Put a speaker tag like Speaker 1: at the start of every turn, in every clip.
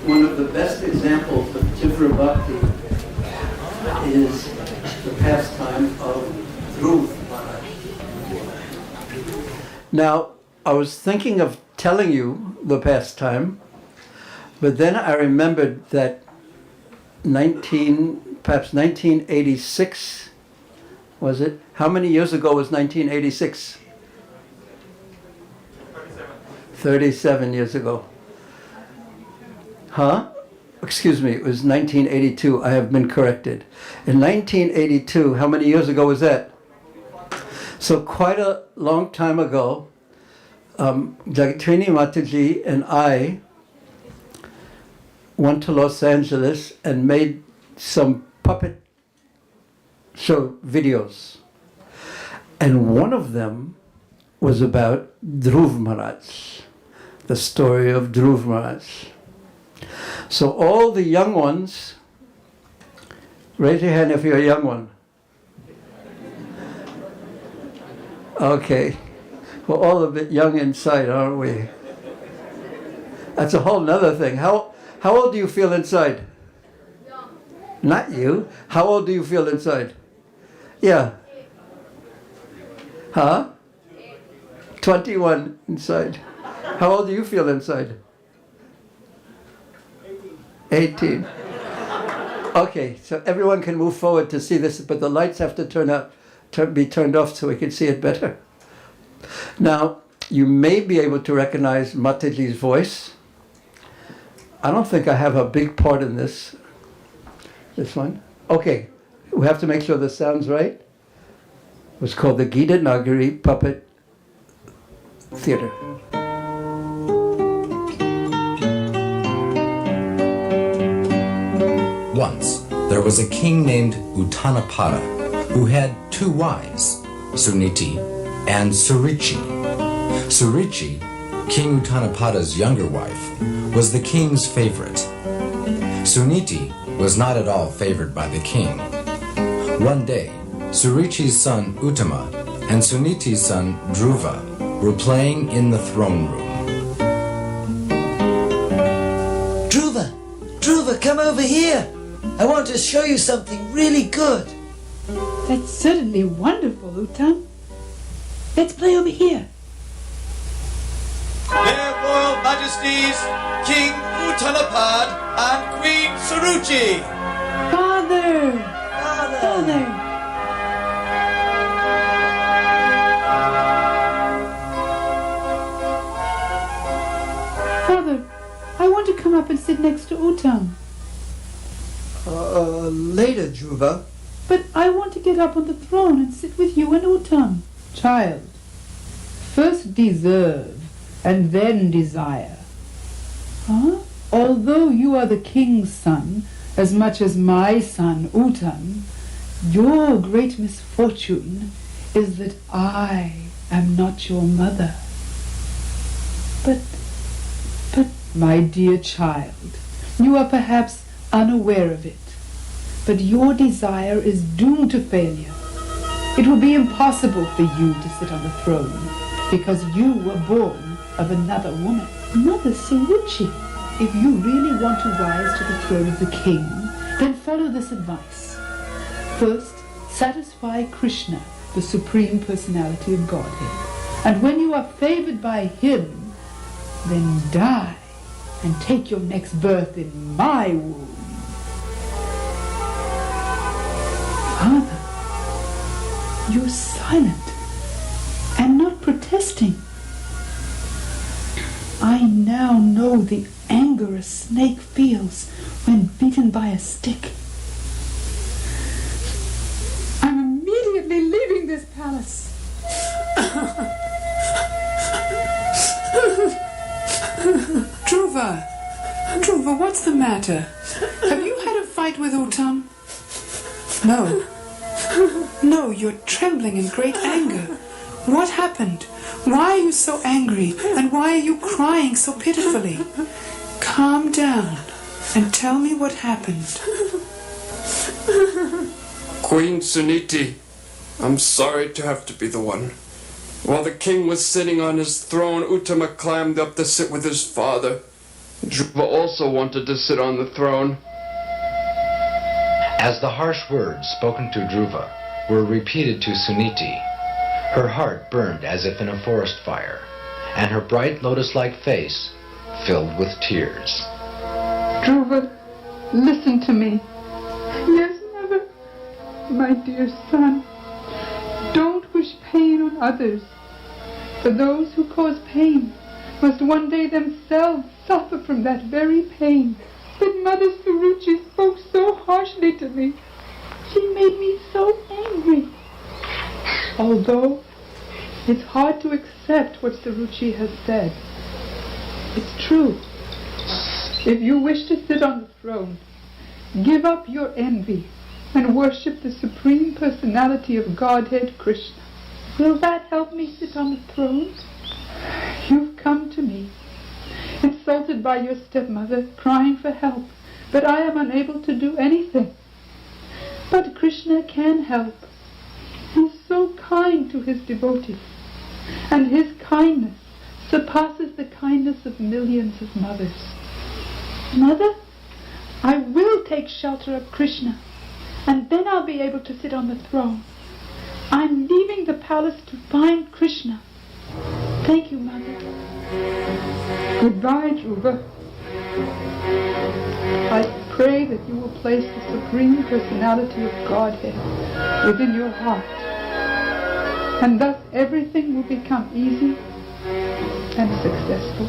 Speaker 1: one of the best examples of Tivra Bhakti is the pastime of Dhruv Maharaj. Now, I was thinking of telling you the pastime, but then I remembered that perhaps 1986, was it? How many years ago was 1986? 37 years ago. Huh? Excuse me, it was 1982. I have been corrected. In 1982, how many years ago was that? So quite a long time ago, Jagatrini Mataji and I went to Los Angeles and made some puppet show videos. And one of them was about Dhruv Maharaj, the story of Dhruv Maharaj. So all the young ones, raise your hand if you're a young one. Okay, we're all a bit young inside, aren't we? That's a whole nother thing. How old do you feel inside? Young. Not you. How old do you feel inside? Yeah. Huh? 21 inside. How old do you feel inside? 18. Okay, so everyone can move forward to see this, but the lights have to be turned off so we can see it better. Now, you may be able to recognize Mataji's voice. I don't think I have a big part in this. This one? Okay, we have to make sure the sound's right. It was called the Gita Nagari Puppet Theater.
Speaker 2: Once, there was a king named Uttanapada who had two wives, Suniti and Surichi. Surichi, King Uttanapada's younger wife, was the king's favorite. Suniti was not at all favored by the king. One day, Surichi's son Uttama and Suniti's son Dhruva were playing in the throne room.
Speaker 3: Dhruva, come over here. I want to show you something really good.
Speaker 4: That's certainly wonderful, Uttam. Let's play over here.
Speaker 5: Their Royal Majesties, King Uttanapad and Queen Suruchi.
Speaker 4: Father! Father, I want to come up and sit next to Uttam.
Speaker 1: Later, Dhruva.
Speaker 4: But I want to get up on the throne and sit with you and Uttam. Child, first deserve and then desire. Huh? Although you are the king's son, as much as my son Uttam, your great misfortune is that I am not your mother. But, my dear child, you are perhaps unaware of it, but your desire is doomed to failure. It will be impossible for you to sit on the throne because you were born of another woman. Mother Suruchi, if you really want to rise to the throne of the king, then follow this advice. First, satisfy Krishna, the Supreme Personality of Godhead. And when you are favored by him, then die and take your next birth in my womb. Father, you're silent and not protesting. I now know the anger a snake feels when beaten by a stick. I'm immediately leaving this palace. Dhruva, what's the matter? Have you had a fight with Uttam? No, you're trembling in great anger. What happened? Why are you so angry? And why are you crying so pitifully? Calm down and tell me what happened.
Speaker 6: Queen Suniti, I'm sorry to have to be the one. While the king was sitting on his throne, Uttama climbed up to sit with his father. Dhruva also wanted to sit on the throne.
Speaker 2: As the harsh words spoken to Dhruva were repeated to Suniti, her heart burned as if in a forest fire, and her bright lotus-like face filled with tears.
Speaker 4: Dhruva, listen to me. Yes, mother. My dear son, don't wish pain on others. For those who cause pain must one day themselves suffer from that very pain. But Mother Suruchi spoke so harshly to me. She made me so angry. Although it's hard to accept what Suruchi has said, it's true. If you wish to sit on the throne, give up your envy and worship the Supreme Personality of Godhead Krishna. Will that help me sit on the throne? You've come to me, insulted by your stepmother, crying for help, but I am unable to do anything. But Krishna can help. He's so kind to his devotees, and his kindness surpasses the kindness of millions of mothers. Mother, I will take shelter of Krishna, and then I'll be able to sit on the throne. I'm leaving the palace to find Krishna. Thank you, Mother. Goodbye, Dhruva. I pray that you will place the Supreme Personality of Godhead within your heart, and thus everything will become easy and successful.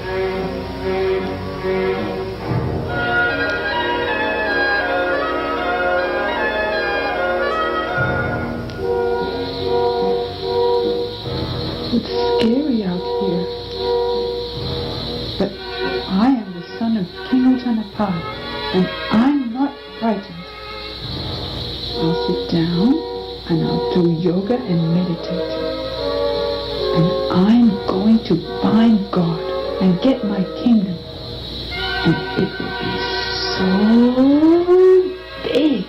Speaker 4: It's scary out here, but I am the son of King Uttanapad, and I'm not frightened. I'll sit down and I'll do yoga and meditate, and I'm going to find God and get my kingdom, and it will be so big,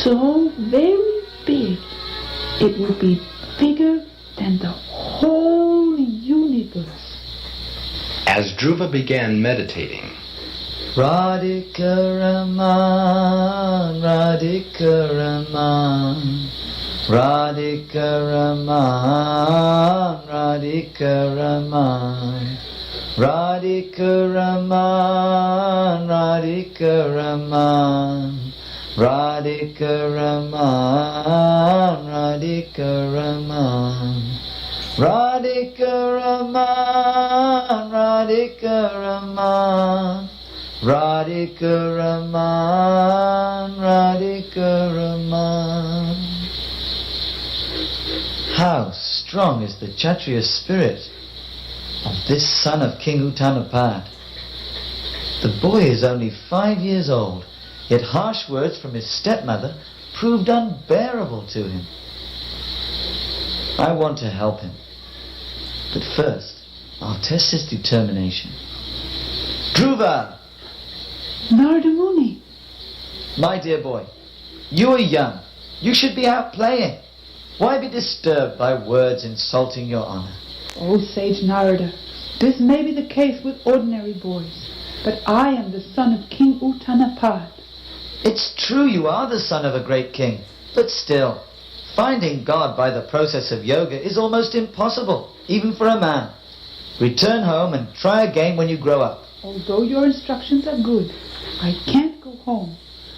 Speaker 4: so very big. It will be bigger than the whole universe.
Speaker 2: As Dhruva began meditating,
Speaker 3: Radhika Raman, Radhika Raman, Radhika Raman, Radhika Raman, Radhika Raman, Radhika Raman, Radhika Raman, Radhika Raman, Radhika Raman, Radhika Raman, Radhika Raman, Radhika Raman. How strong is the Kshatriya spirit of this son of King Uttanapad. The boy is only 5 years old, yet harsh words from his stepmother proved unbearable to him. I want to help him, but first I'll test his determination. Dhruva!
Speaker 4: Narada Muni,
Speaker 3: My dear boy, you are young. You should be out playing. Why be disturbed by words insulting your honor?
Speaker 4: O sage Narada, this may be the case with ordinary boys, but I am the son of King Uttanapad.
Speaker 3: It's true you are the son of a great king, but still, finding God by the process of yoga is almost impossible, even for a man. Return home and try again when you grow up.
Speaker 4: Although your instructions are good, I can't go home,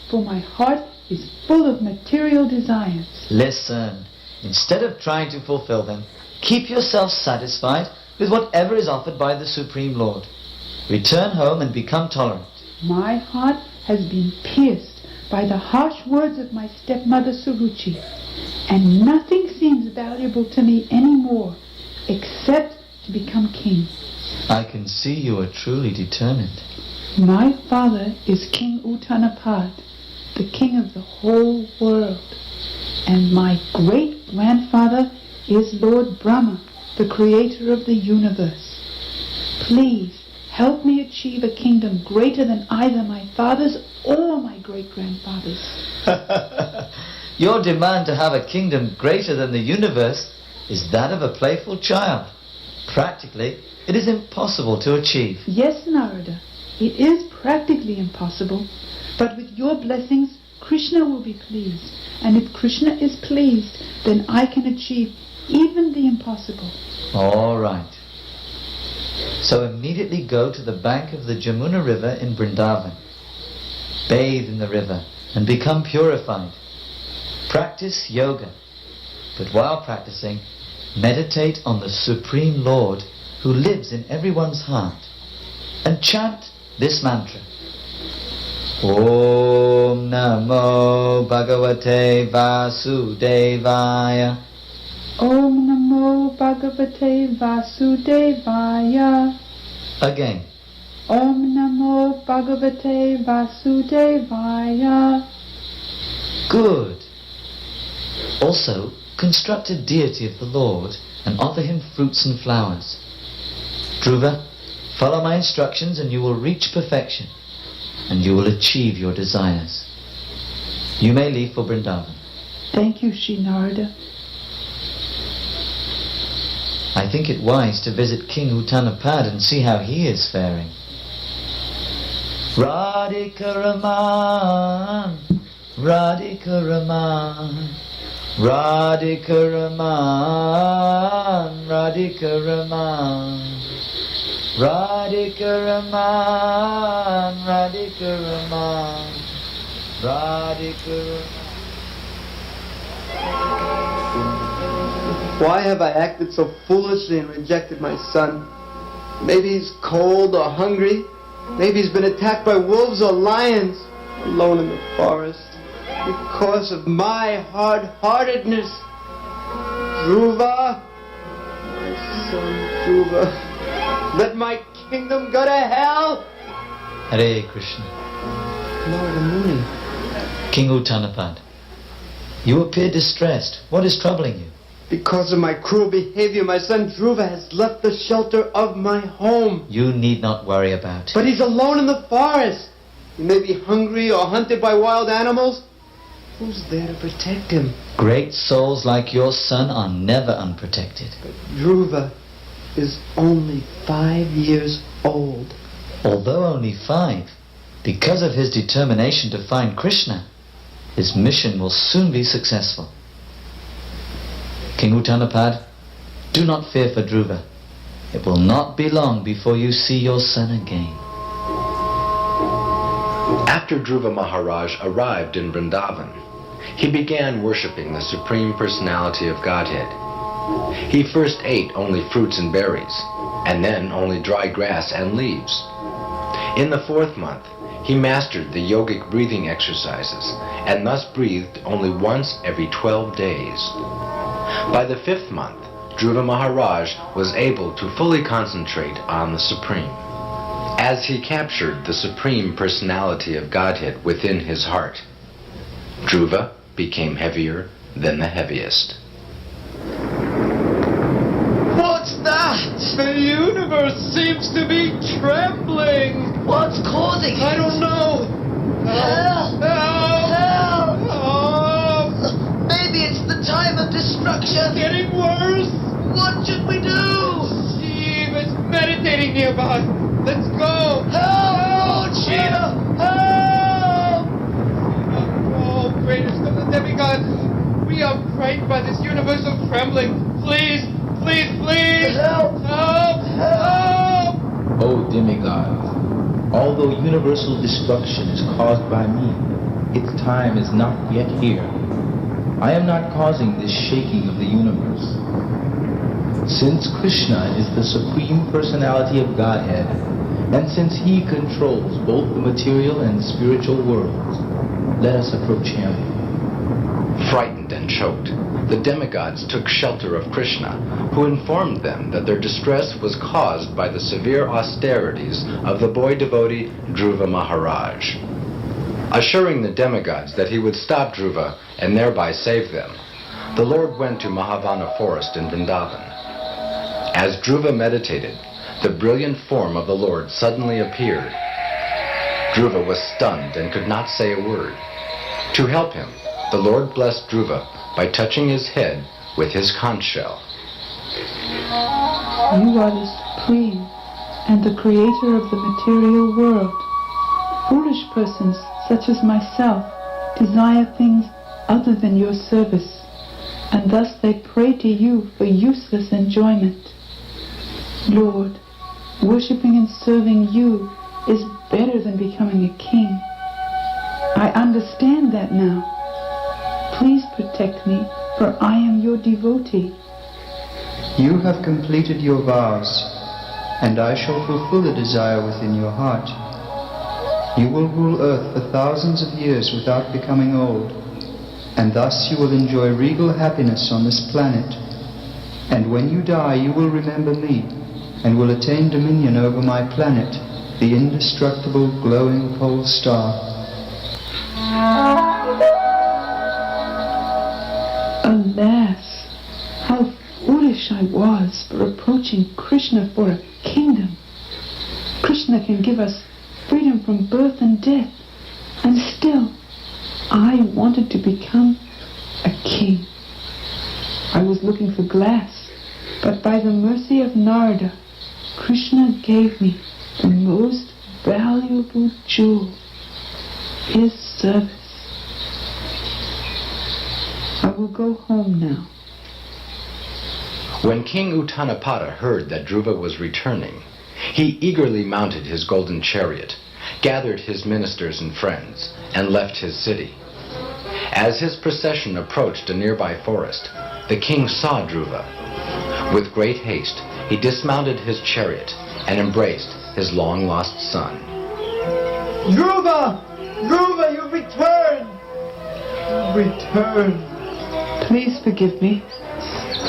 Speaker 4: for my heart is full of material desires.
Speaker 3: Listen, instead of trying to fulfill them, keep yourself satisfied with whatever is offered by the Supreme Lord. Return home and become tolerant.
Speaker 4: My heart has been pierced by the harsh words of my stepmother Suruchi, and nothing seems valuable to me anymore except to become king.
Speaker 3: I can see you are truly determined.
Speaker 4: My father is King Uttanapad, the king of the whole world, and my great-grandfather is Lord Brahma, the creator of the universe. Please help me achieve a kingdom greater than either my father's or my great-grandfather's.
Speaker 3: Your demand to have a kingdom greater than the universe is that of a playful child. Practically, it is impossible to achieve.
Speaker 4: Yes, Narada, it is practically impossible, but with your blessings, Krishna will be pleased. And if Krishna is pleased, then I can achieve even the impossible.
Speaker 3: All right. So immediately go to the bank of the Jamuna river in Vrindavan. Bathe in the river and become purified. Practice yoga. But while practicing, meditate on the Supreme Lord who lives in everyone's heart. And chant this mantra. Om Namo Bhagavate Vasudevaya.
Speaker 4: Om Namo Bhagavate Vasudevaya.
Speaker 3: Again.
Speaker 4: Om Namo Bhagavate Vasudevaya.
Speaker 3: Good. Also, construct a deity of the Lord and offer him fruits and flowers. Dhruva, follow my instructions and you will reach perfection, and you will achieve your desires. You may leave for Vrindavan.
Speaker 4: Thank you, Sri Narada.
Speaker 3: I think it wise to visit King Uttanapad and see how he is faring. Radhika Raman, Radhika Raman, Radhika Raman, Radhika Raman, Radhika Raman, Radhika Raman, Radhika Raman.
Speaker 7: Why have I acted so foolishly and rejected my son? Maybe he's cold or hungry. Maybe he's been attacked by wolves or lions, alone in the forest. Because of my hard-heartedness. Dhruva, my son Dhruva, let my kingdom go to hell.
Speaker 3: Hare Krishna.
Speaker 7: Narada Muni.
Speaker 3: King Uttanapad, you appear distressed. What is troubling you?
Speaker 7: Because of my cruel behavior, my son Dhruva has left the shelter of my home.
Speaker 3: You need not worry about it.
Speaker 7: But he's alone in the forest. He may be hungry or hunted by wild animals. Who's there to protect him?
Speaker 3: Great souls like your son are never unprotected.
Speaker 7: But Dhruva is only 5 years old.
Speaker 3: Although only 5, because of his determination to find Krishna, his mission will soon be successful. King Uttanapad, do not fear for Dhruva. It will not be long before you see your son again.
Speaker 2: After Dhruva Maharaj arrived in Vrindavan, he began worshipping the Supreme Personality of Godhead. He first ate only fruits and berries, and then only dry grass and leaves. In the 4th month, he mastered the yogic breathing exercises, and thus breathed only once every 12 days. By the 5th month, Dhruva Maharaj was able to fully concentrate on the Supreme. As he captured the Supreme Personality of Godhead within his heart, Dhruva became heavier than the heaviest.
Speaker 5: What's that? The universe seems to be trembling.
Speaker 3: What's causing it?
Speaker 5: I don't know.
Speaker 3: Help!
Speaker 5: Help!
Speaker 3: Help!
Speaker 5: Help!
Speaker 3: Maybe it's the time of destruction.
Speaker 5: Getting worse.
Speaker 3: What should we do?
Speaker 5: Steve is meditating nearby. Let's go.
Speaker 3: Help! Lord Shiva! Help!
Speaker 5: Oh, greatest of the demigods, we are frightened by this universal trembling. Please, please, please.
Speaker 3: Help!
Speaker 5: Help! Help!
Speaker 8: O demigods, although universal destruction is caused by me, its time is not yet here. I am not causing this shaking of the universe. Since Krishna is the Supreme Personality of Godhead, and since he controls both the material and spiritual worlds, let us approach him.
Speaker 2: Frightened and choked, the demigods took shelter of Krishna, who informed them that their distress was caused by the severe austerities of the boy devotee Dhruva Maharaj. Assuring the demigods that he would stop Dhruva and thereby save them, the Lord went to Mahavana forest in Vrindavan. As Dhruva meditated, the brilliant form of the Lord suddenly appeared. Dhruva was stunned and could not say a word. To help him, the Lord blessed Dhruva by touching his head with his conch shell.
Speaker 4: You are the supreme and the creator of the material world. Foolish persons such as myself desire things other than your service, and thus they pray to you for useless enjoyment. Lord, worshipping and serving you is better than becoming a king. I understand that now. Please protect me, for I am your devotee.
Speaker 7: You have completed your vows, and I shall fulfill the desire within your heart. You will rule earth for thousands of years without becoming old, and thus you will enjoy regal happiness on this planet. And when you die, you will remember me, and will attain dominion over my planet, the indestructible glowing pole star.
Speaker 4: Alas, how foolish I was for approaching Krishna for a kingdom. Krishna can give us freedom from birth and death, and still I wanted to become a king. I was looking for glass, but by the mercy of Narada, Krishna gave me the most valuable jewel, his service. I will go home now.
Speaker 2: When King Uttanapada heard that Dhruva was returning, he eagerly mounted his golden chariot, gathered his ministers and friends, and left his city. As his procession approached a nearby forest, the king saw Dhruva. With great haste, he dismounted his chariot and embraced his long-lost son.
Speaker 7: Dhruva! Dhruva, you've returned! You've returned.
Speaker 4: Please forgive me.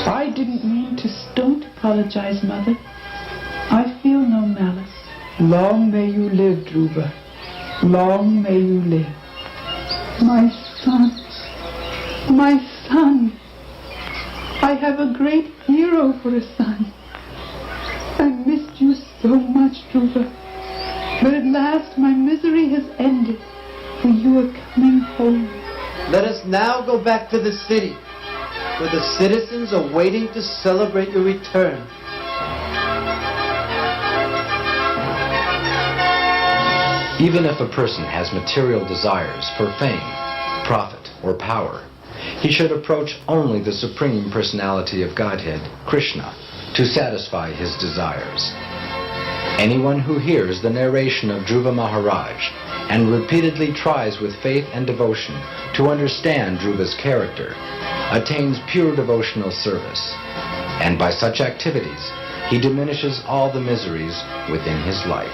Speaker 4: I didn't mean to. Don't apologize, Mother. I feel no malice. Long may you live, Dhruva. Long may you live. My son. My son. I have a great hero for a son. I missed you so much, Dhruva. But at last my misery has ended, for you are coming home.
Speaker 7: Let us now go back to the city, where the citizens are waiting to celebrate your return.
Speaker 2: Even if a person has material desires for fame, profit, or power, he should approach only the Supreme Personality of Godhead, Krishna, to satisfy his desires. Anyone who hears the narration of Dhruva Maharaj and repeatedly tries with faith and devotion to understand Dhruva's character attains pure devotional service, and by such activities he diminishes all the miseries within his life.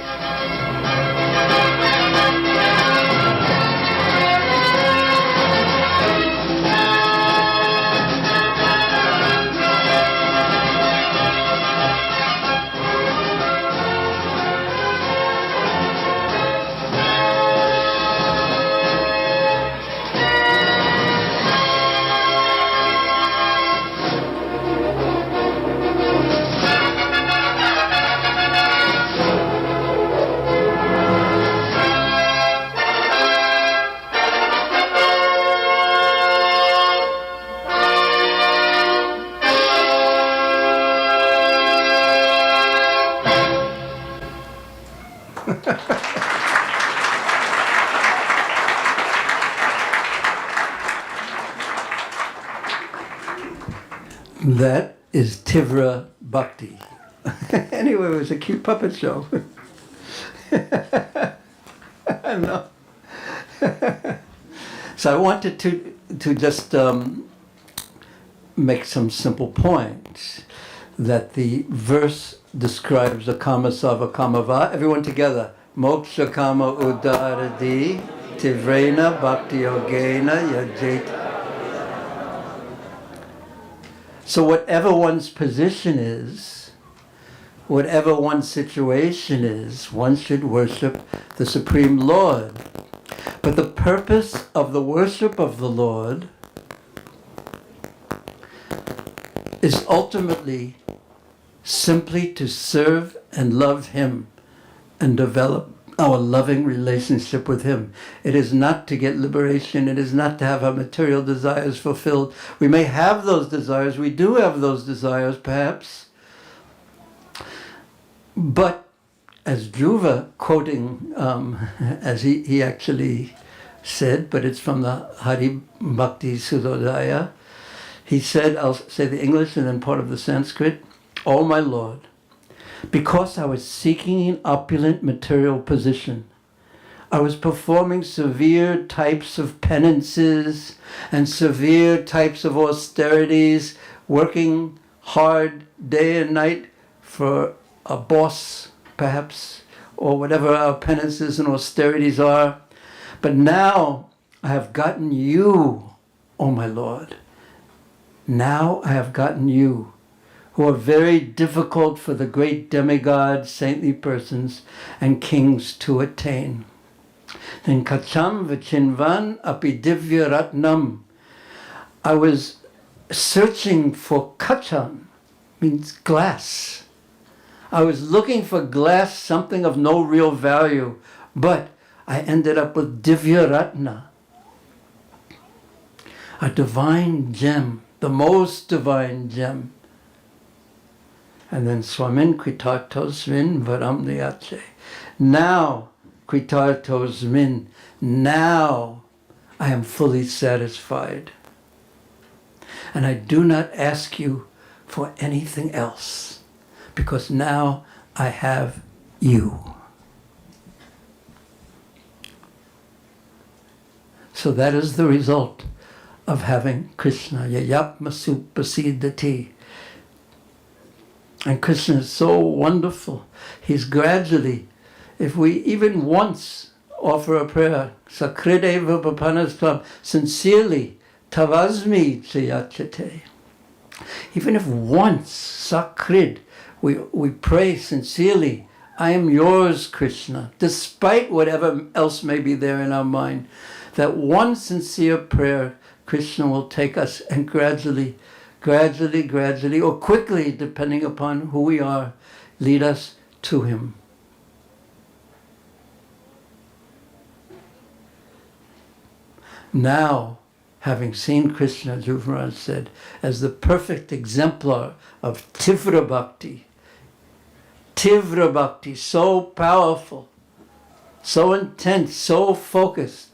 Speaker 1: That is Tivra Bhakti. Anyway, it was a cute puppet show. I know. So I wanted to just make some simple points. That the verse describes a kama sava kamava. Everyone together. Moksha kama udaradi tivrena bhakti yogena yajeta. So whatever one's position is, whatever one's situation is, one should worship the Supreme Lord. But the purpose of the worship of the Lord is ultimately simply to serve and love Him and develop our loving relationship with Him. It is not to get liberation. It is not to have our material desires fulfilled. We may have those desires. We do have those desires, perhaps. But as Dhruva, quoting, as he actually said, but it's from the Hari Bhakti Sudodaya, he said, I'll say the English and then part of the Sanskrit, "O my Lord, because I was seeking an opulent material position, I was performing severe types of penances and severe types of austerities, working hard day and night for a boss, perhaps, or whatever our penances and austerities are. But now I have gotten you, O my Lord. Now I have gotten you, who are very difficult for the great demigods, saintly persons, and kings to attain. Then kacham vichinvan api divya ratnam. I was searching for kacham, means glass. I was looking for glass, something of no real value, but I ended up with divya ratna, a divine gem, the most divine gem. And then Swamin kritartosmin varam niyache. Now, kritartosmin, now I am fully satisfied. And I do not ask you for anything else, because now I have you. So that is the result of having Krishna. Yayapmasu pasidati. And Krishna is so wonderful. He's gradually, if we even once offer a prayer, Sakrideva Papanastam, sincerely, Tavasmi Chayachate. Even if once, Sakrid, we pray sincerely, I am yours, Krishna, despite whatever else may be there in our mind, that one sincere prayer, Krishna will take us and gradually, or quickly, depending upon who we are, lead us to him. Now, having seen Krishna, Dhruva Maharaj said, as the perfect exemplar of Tivra Bhakti, so powerful, so intense, so focused,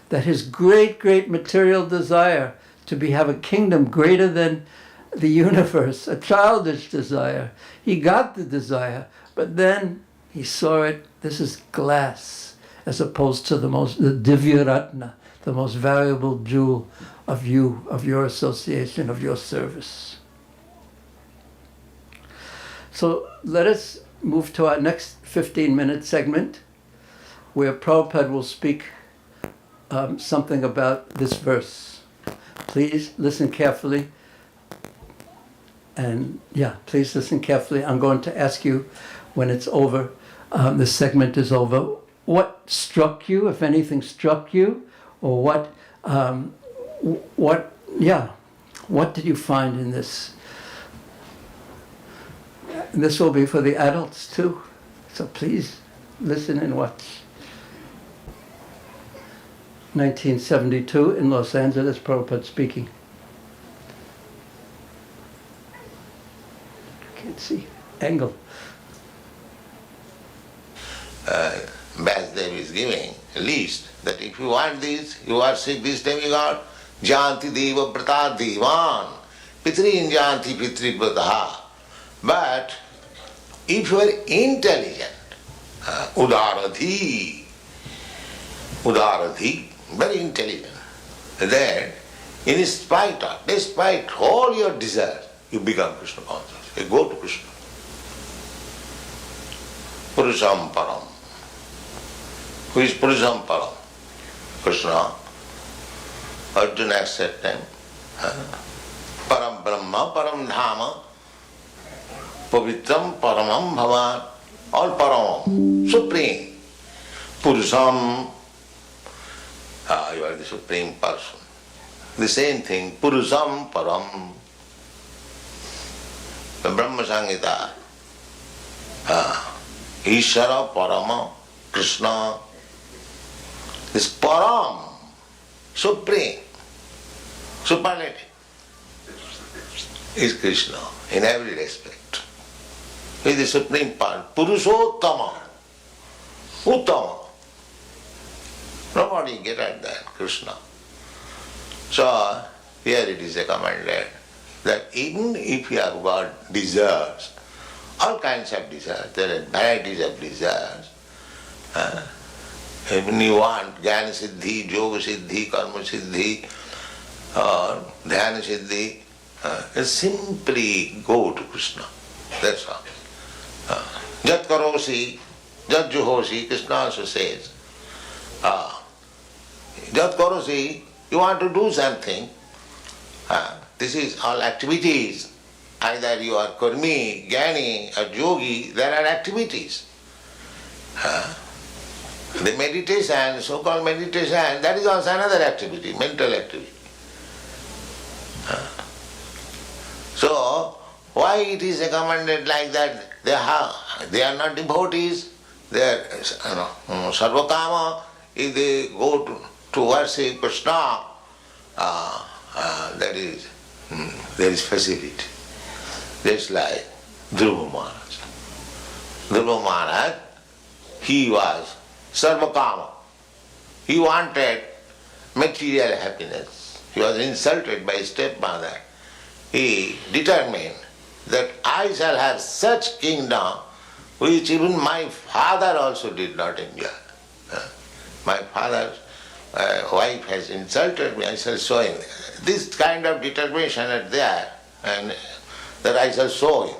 Speaker 1: that his great material desire to have a kingdom greater than the universe, a childish desire. He got the desire, but then he saw it, this is glass, as opposed to the Divya Ratna, the most valuable jewel of you, of your association, of your service. So let us move to our next 15-minute segment, where Prabhupada will speak something about this verse. Please listen carefully. And please listen carefully. I'm going to ask you when it's over, this segment is over, what struck you, if anything struck you, or what did you find in this? And this will be for the adults too. So please listen and watch. 1972 in Los Angeles, Prabhupada speaking. Can't see. Angle.
Speaker 9: Vasudev is giving a list that if you want this, you worship this demigod, Janti Deva Prata Devan, Pitrin Janti Pitri Prataha. But if you are intelligent, Udaradhi, very intelligent, then despite all your desires, you become Krishna conscious. You go to Krishna. Purusham Param. Who is Purusham Param? Krishna. Arjuna accepts him. Param Brahma, Param Dhama, Pavitram Paramam Bhavan, all Paramam, Supreme. Purusham, you are the Supreme Person. The same thing, Purusham Param. The Brahma Sangita, Ishara Parama, Krishna, this Param, Supreme, superlative, is Krishna in every respect. He is the supreme part. Purushottama. Uttama. Nobody get at that, Krishna. So, here it is commanded that even if you have got desires, all kinds of desires, there are varieties of desires. When you want Jnana Siddhi, Yoga Siddhi, Karma Siddhi, or Dhyana Siddhi, simply go to Krishna. That's all. Jat karosi, jat juhosi, Krishna also says. Jat karosi, you want to do something. This is all activities. Either you are karmi, jnani, or yogi, there are activities. The meditation, so-called meditation, that is also another activity, mental activity. So, why it is recommended like that? They are not devotees, they are sarvakama. If they go to worship Krishna, there is facility. Just like Dhruva Maharaj. Dhruva Maharaj, he was sarvakama. He wanted material happiness. He was insulted by his stepmother. He determined that I shall have such kingdom which even my father also did not enjoy. My father's wife has insulted me, I shall show him. This kind of determination is there, and that I shall show him.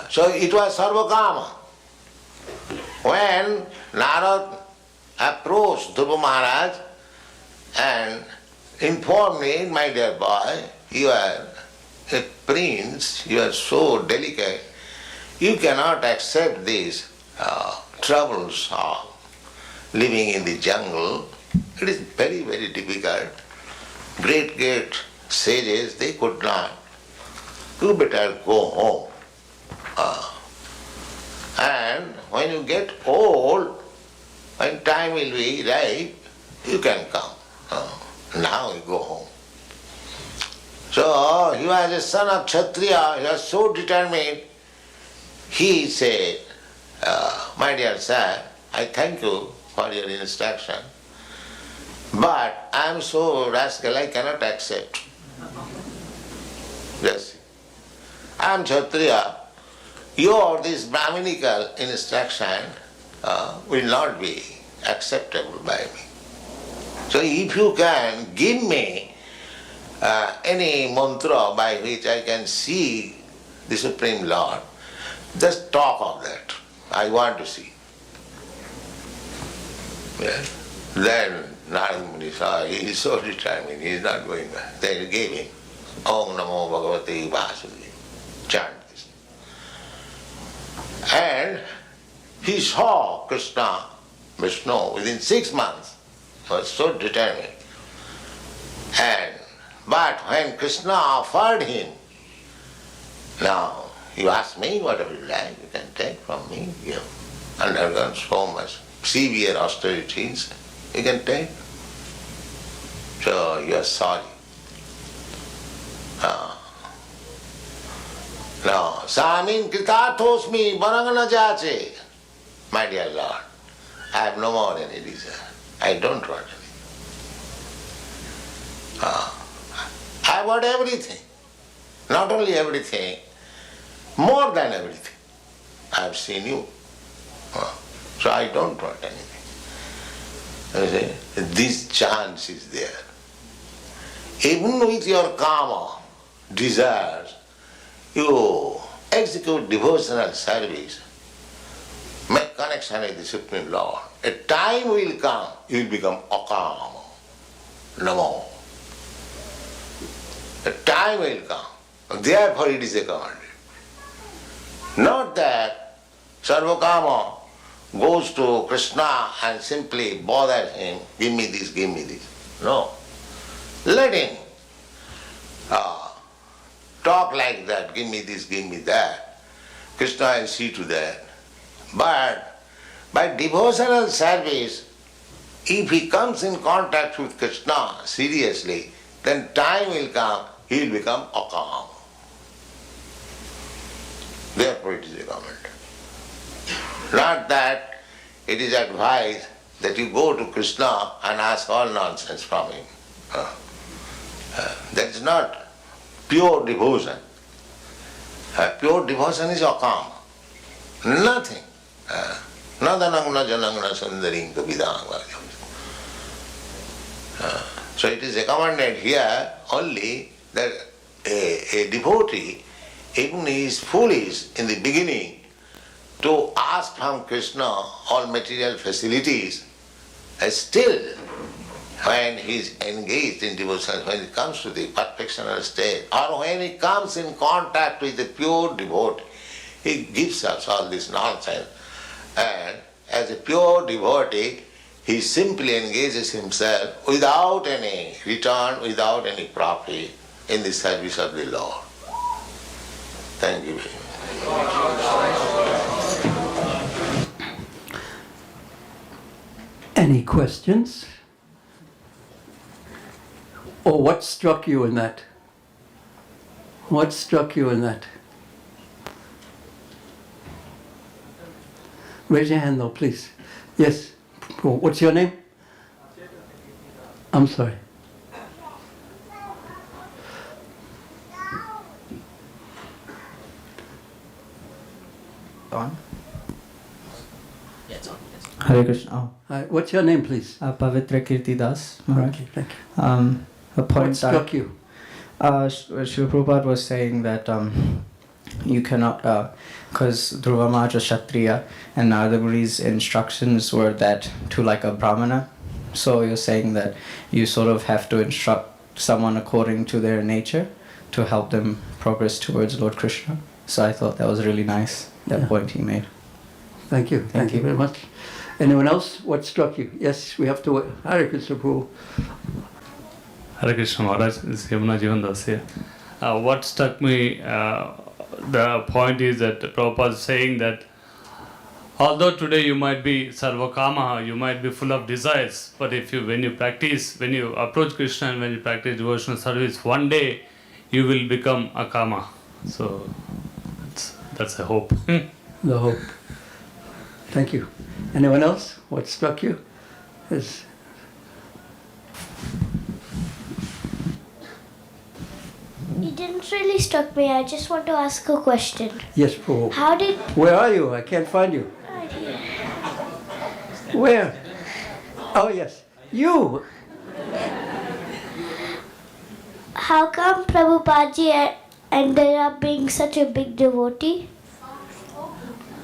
Speaker 9: So it was sarvakama. When Narad approached Dhruva Maharaj and informed me, my dear boy, you are a prince, you are so delicate, you cannot accept these troubles of living in the jungle. It is very, very difficult. Great sages, they could not. You better go home. And when you get old, when time will be right, you can come. Now you go home. So he was a son of Kshatriya, he was so determined. He said, my dear sir, I thank you for your instruction, but I am so rascal, I cannot accept. Yes. I am Kshatriya. Your this Brahminical instruction will not be acceptable by me. So if you can give me any mantra by which I can see the Supreme Lord, just talk of that. I want to see. Yes. Then Narada Muni saw he is so determined, he is not going back. They gave him Om Namo Bhagavate Vasudevaya. Chant this. And he saw Krishna, Vishnu, within 6 months. He was so determined. But when Krishna offered him, now you ask me whatever you like, you can take from me. You have undergone so much severe austerities, you can take. So you are sorry. Now, Samin Kritatosmi Varangana Jache. My dear Lord, I have no more any desire. I don't want anything. I want everything. Not only everything, more than everything. I have seen you. So I don't want anything. You see, this chance is there. Even with your karma, desires, you execute devotional service, make connection with the Supreme Lord. A time will come, you will become akama, namo. A time will come. Therefore it is commanded. Not that Sarvakama goes to Krishna and simply bothers him, give me this, give me this. No. Let him talk like that, give me this, give me that. Krishna will see to that. But by devotional service, if he comes in contact with Krishna seriously, then time will come, he will become akam. Therefore it is recommended. Not that it is advised that you go to Krishna and ask all nonsense from him. That is not pure devotion. Pure devotion is akam. Nothing. Nadanang na janang na sundaring kavidang. So it is recommended here only that a devotee, even he is foolish in the beginning, to ask from Krishna all material facilities, still when he is engaged in devotion, when he comes to the perfectional state, or when he comes in contact with the pure devotee, he gives us all this nonsense. And as a pure devotee, he simply engages himself without any return, without any profit in the service of the Lord. Thank you very much.
Speaker 1: Any questions? Or what struck you in that? What struck you in that? Raise your hand though, please. Yes. What's your name? I'm sorry.
Speaker 10: On? Yes, on. Hare Krishna. Oh.
Speaker 1: Hi. What's your name, please?
Speaker 10: Pavitra Kirti Das.
Speaker 1: Okay, thank you.
Speaker 10: A point
Speaker 1: what struck you?
Speaker 10: Srila Prabhupada was saying that you cannot, because Dhruva Maharaj was Kshatriya, and Narada-Muri's instructions were that to like a Brahmana. So you're saying that you sort of have to instruct someone according to their nature to help them progress towards Lord Krishna. So I thought that was really nice, that point he made.
Speaker 1: Thank you. Thank you very much. Anyone else? What struck you? Yes, we have to wait. Hare Krishna Prabhu.
Speaker 11: Hare Krishna Maharaj, this is Yamuna Jivan Das here. What struck me, the point is that Prabhupada is saying that although today you might be sarvakama, you might be full of desires, but when you approach Krishna and when you practice devotional service, one day you will become a kama. So that's a hope.
Speaker 1: The hope. Thank you. Anyone else? What struck you? It
Speaker 12: didn't really struck me. I just want to ask a question.
Speaker 1: Yes, Prabhu.
Speaker 12: Where
Speaker 1: are you? I can't find you.
Speaker 12: Right here.
Speaker 1: Where? Oh, yes. You!
Speaker 12: How come Prabhupada ended up being such a big devotee?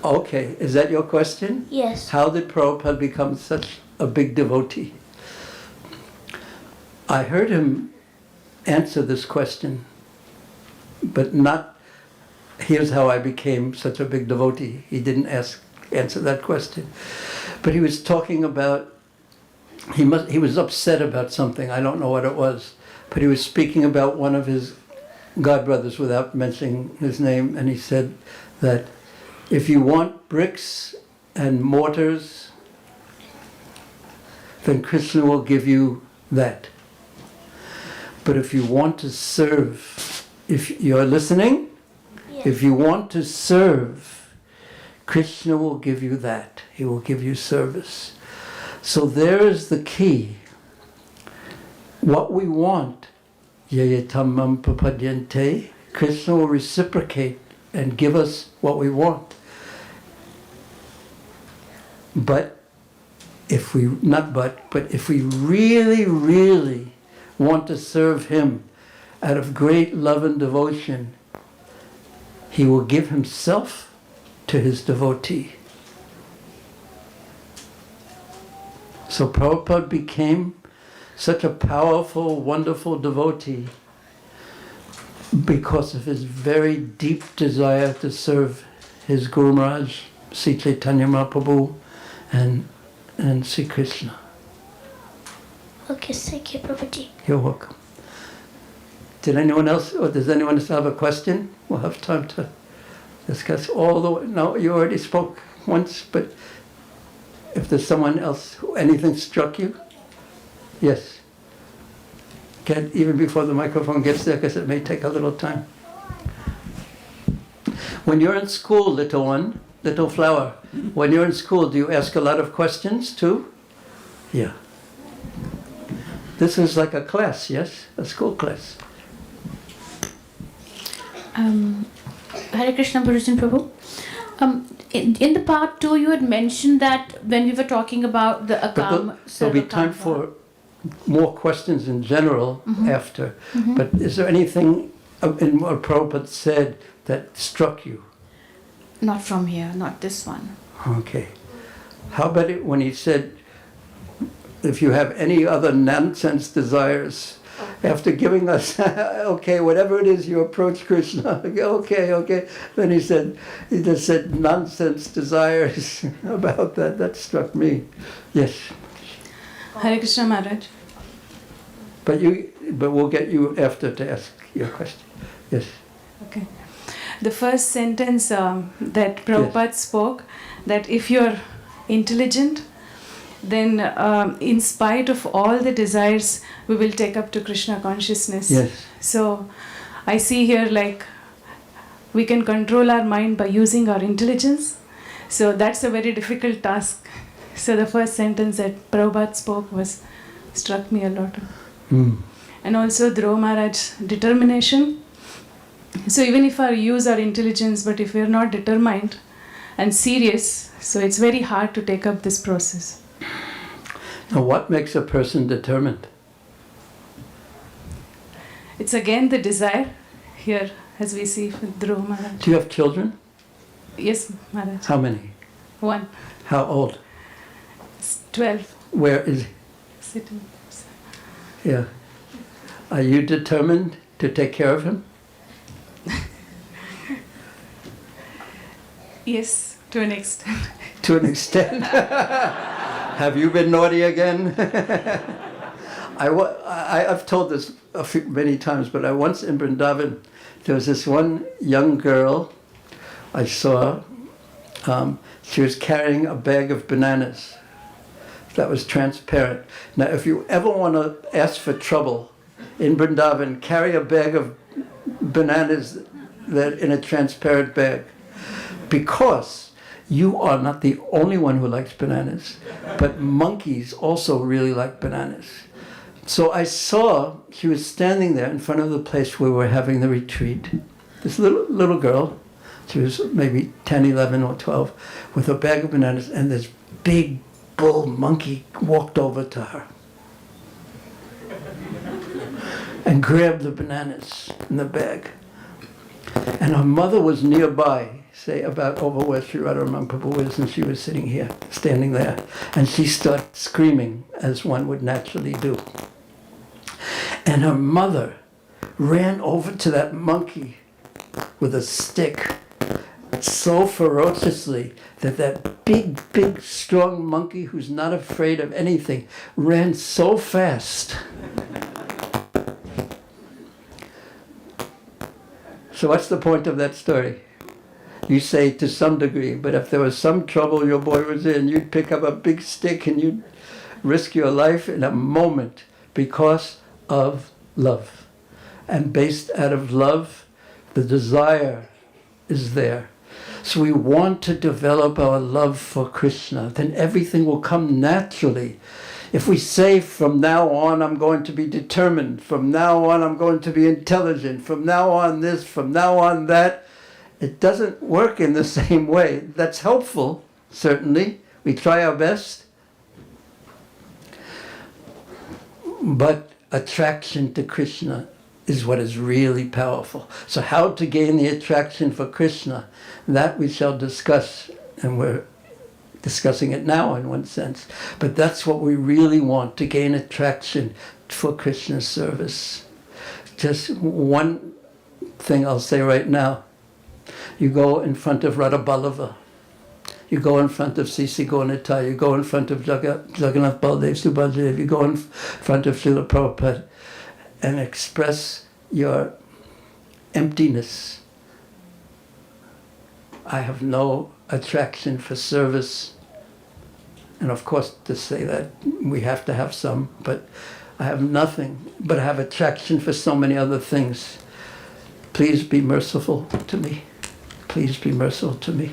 Speaker 1: Okay, is that your question?
Speaker 12: Yes.
Speaker 1: How did Prabhupada become such a big devotee? I heard him answer this question, but not, here's how I became such a big devotee. He didn't answer that question. But he was talking about, he was upset about something, I don't know what it was, but he was speaking about one of his godbrothers without mentioning his name, and he said that if you want bricks and mortars, then Krishna will give you that. But if you want to serve, if you're listening, yes. If you want to serve, Krishna will give you that. He will give you service. So there is the key. What we want, yayatamam papadyante, Krishna will reciprocate and give us what we want. But if we really, really want to serve him out of great love and devotion, he will give himself to his devotee. So Prabhupada became such a powerful, wonderful devotee because of his very deep desire to serve his Guru Maharaj, Sri Chaitanya Mahaprabhu, and Sri Krishna.
Speaker 12: Okay, thank you, Prabhuji.
Speaker 1: You're welcome. Did anyone else, or does anyone else have a question? We'll have time to discuss all the way. No, you already spoke once, but if there's someone else, anything struck you? Yes. Even before the microphone gets there, because it may take a little time. When you're in school, little one, little flower, when you're in school, do you ask a lot of questions too? Yeah. This is like a class, yes? A school class.
Speaker 13: Hare Krishna, Bhurijana Prabhu. In the part 2, you had mentioned that when we were talking about the akam,
Speaker 1: there'll be time for more questions in general after. But is there anything in what Prabhupada said that struck you?
Speaker 13: Not from here, not this one.
Speaker 1: Okay. How about it when he said, if you have any other nonsense desires, after giving us, okay, whatever it is, you approach Krishna. Okay. Then he just said nonsense desires about that. That struck me. Yes.
Speaker 14: Hare Krishna Maharaj.
Speaker 1: But we'll get you after to ask your question. Yes.
Speaker 14: Okay. The first sentence that Prabhupada spoke, that if you're intelligent, then in spite of all the desires, we will take up to Krishna consciousness.
Speaker 1: Yes.
Speaker 14: So I see here like we can control our mind by using our intelligence. So that's a very difficult task. So the first sentence that Prabhupada spoke struck me a lot. And also Dhruva Maharaj's determination. So even if we use our intelligence, but if we're not determined and serious, so it's very hard to take up this process.
Speaker 1: Now, what makes a person determined?
Speaker 14: It's again the desire here, as we see with Dhruva Maharaj.
Speaker 1: Do you have children?
Speaker 14: Yes, Maharaj.
Speaker 1: How many?
Speaker 14: 1.
Speaker 1: How old?
Speaker 14: It's 12.
Speaker 1: Where is he?
Speaker 14: Sitting.
Speaker 1: Yeah. Are you determined to take care of him?
Speaker 14: Yes, to an extent.
Speaker 1: To an extent. Have you been naughty again? I've told this many times, but I once in Vrindavan, there was this one young girl I saw. She was carrying a bag of bananas that was transparent. Now, if you ever want to ask for trouble in Vrindavan, carry a bag of bananas that in a transparent bag, because you are not the only one who likes bananas, but monkeys also really like bananas. So I saw she was standing there in front of the place where we were having the retreat. This little girl, she was maybe 10, 11 or 12, with a bag of bananas, and this big bull monkey walked over to her and grabbed the bananas in the bag. And her mother was nearby, say about over where Sri Radharama Prabhu is, and she was sitting here, standing there. And she started screaming, as one would naturally do. And her mother ran over to that monkey with a stick so ferociously that that big, strong monkey who's not afraid of anything ran so fast. So what's the point of that story? You say to some degree, but if there was some trouble your boy was in, you'd pick up a big stick and you'd risk your life in a moment because of love. And based out of love, the desire is there. So we want to develop our love for Krishna, then everything will come naturally. If we say, from now on I'm going to be determined, from now on I'm going to be intelligent, from now on this, from now on that, it doesn't work in the same way. That's helpful, certainly. We try our best. But attraction to Krishna is what is really powerful. So how to gain the attraction for Krishna, that we shall discuss, and we're discussing it now in one sense. But that's what we really want, to gain attraction for Krishna's service. Just one thing I'll say right now. You go in front of Radha Ballava, you go in front of Sisi Gaunita, you go in front of Jagannath Baldev Subhadev, you go in front of Srila Prabhupada and express your emptiness. I have no attraction for service. And of course, to say that, we have to have some, but I have nothing, but I have attraction for so many other things. Please be merciful to me. please be merciful to me.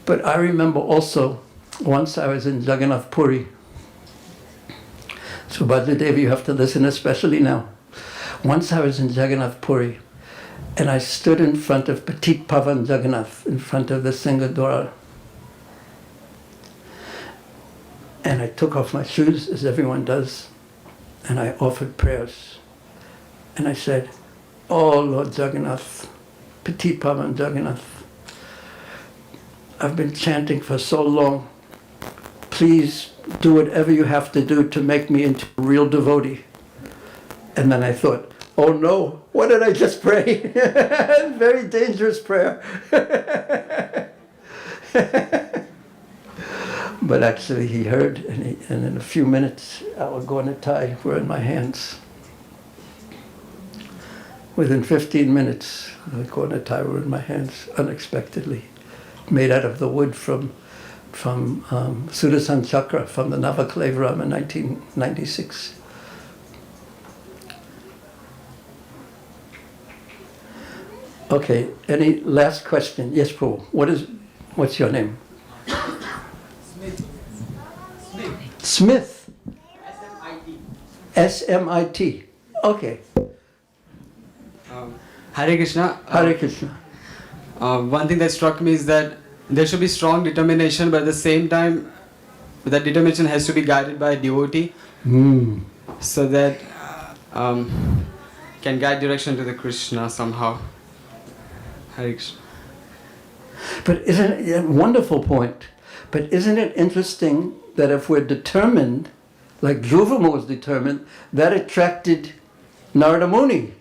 Speaker 1: But I remember also, once I was in Jagannath Puri. So Bhadradevi, you have to listen especially now. Once I was in Jagannath Puri, and I stood in front of Petit Pavan Jagannath, in front of the Singadwara. And I took off my shoes, as everyone does, and I offered prayers. And I said, "Oh Lord Jagannath, Petit Pavan Jagannath, I've been chanting for so long. Please do whatever you have to do to make me into a real devotee." And then I thought, oh no, what did I just pray? Very dangerous prayer. But actually he heard, and in a few minutes, our Gornatai were in my hands. Within 15 minutes, the Gornatai were in my hands, unexpectedly, made out of the wood from Sudasan Chakra, from the Navaklevaram in 1996. Okay, any last question? Yes, Prabhu. What's your name? Smith. S-M-I-T. Okay.
Speaker 15: Hare Krishna.
Speaker 1: Hare Krishna.
Speaker 15: One thing that struck me is that there should be strong determination, but at the same time, that determination has to be guided by a devotee, so that can guide direction to the Krishna somehow. Hare Krishna.
Speaker 1: But isn't it a wonderful point? But isn't it interesting that if we're determined, like Dhruvama was determined, that attracted Narada Muni?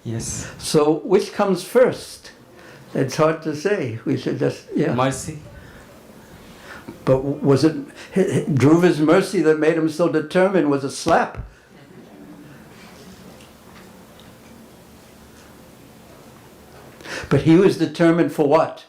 Speaker 15: Yes.
Speaker 1: So which comes first? It's hard to say. We should just, yeah.
Speaker 15: Mercy.
Speaker 1: But was it Dhruva's mercy that made him so determined? Was a slap? But he was determined for what?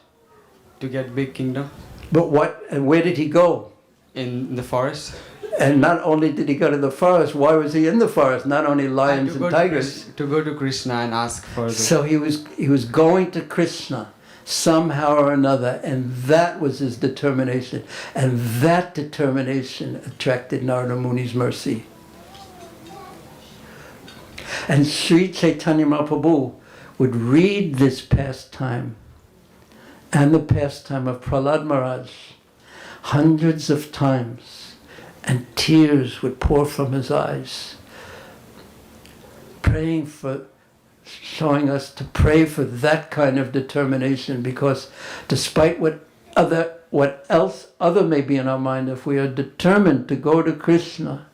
Speaker 15: To get big kingdom.
Speaker 1: But what, and where did he go?
Speaker 15: In the forest.
Speaker 1: And not only did he go to the forest, why was he in the forest? Not only lions and tigers.
Speaker 15: To go to Krishna and ask for the...
Speaker 1: So he was going to Krishna somehow or another, and that was his determination. And that determination attracted Narada Muni's mercy. And Sri Chaitanya Mahaprabhu would read this pastime and the pastime of Prahlad Maharaj hundreds of times, and tears would pour from his eyes, showing us to pray for that kind of determination, because despite what else may be in our mind, if we are determined to go to Krishna,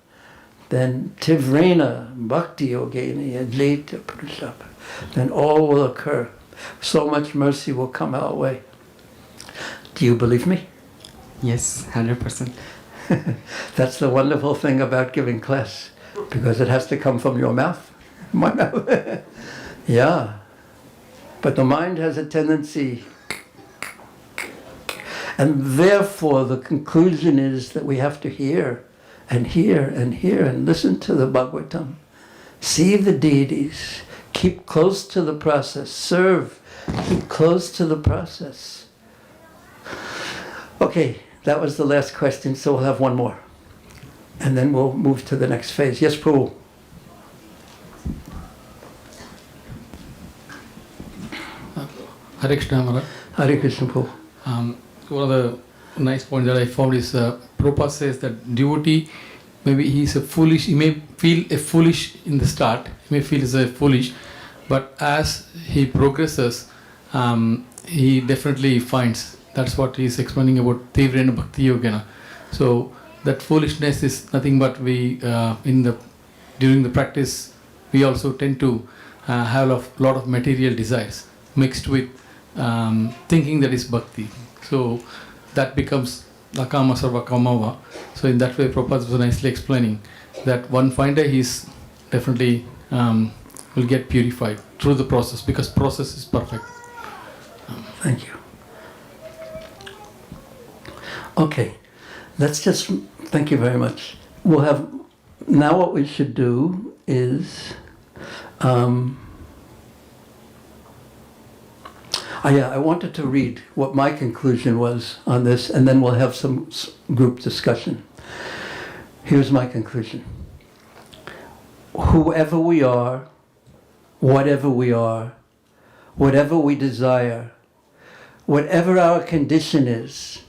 Speaker 1: then Tivrena, Bhakti Yogeni, Adlaita Purusapa, then all will occur. So much mercy will come our way. Do you believe me?
Speaker 15: Yes, 100%.
Speaker 1: That's the wonderful thing about giving class, because it has to come from your mouth. My mouth. Yeah. But the mind has a tendency, and therefore the conclusion is that we have to hear and hear and hear and listen to the Bhagavatam, see the deities, keep close to the process, serve, keep close to the process. Okay, that was the last question, so we'll have one more. And then we'll move to the next phase. Yes, Prabhu.
Speaker 16: Hare Krishna Maharaj.
Speaker 1: Hare Krishna Prabhu.
Speaker 16: One of the nice points that I found is Prabhupada says that devotee, maybe he may feel a foolish in the start, he may feel as a foolish, but as he progresses, he definitely finds. That's what he's explaining about Tivrena Bhakti Yogena. So that foolishness is nothing but we during the practice we also tend to have a lot of material desires mixed with thinking that is bhakti. So that becomes lakama sarva kamava. So in that way Prabhupada was nicely explaining that one fine day he's definitely will get purified through the process, because process is perfect.
Speaker 1: Thank you. Okay, thank you very much. We'll have, now what we should do is, Yeah, I wanted to read what my conclusion was on this, and then we'll have some group discussion. Here's my conclusion. Whoever we are, whatever we desire, whatever our condition is,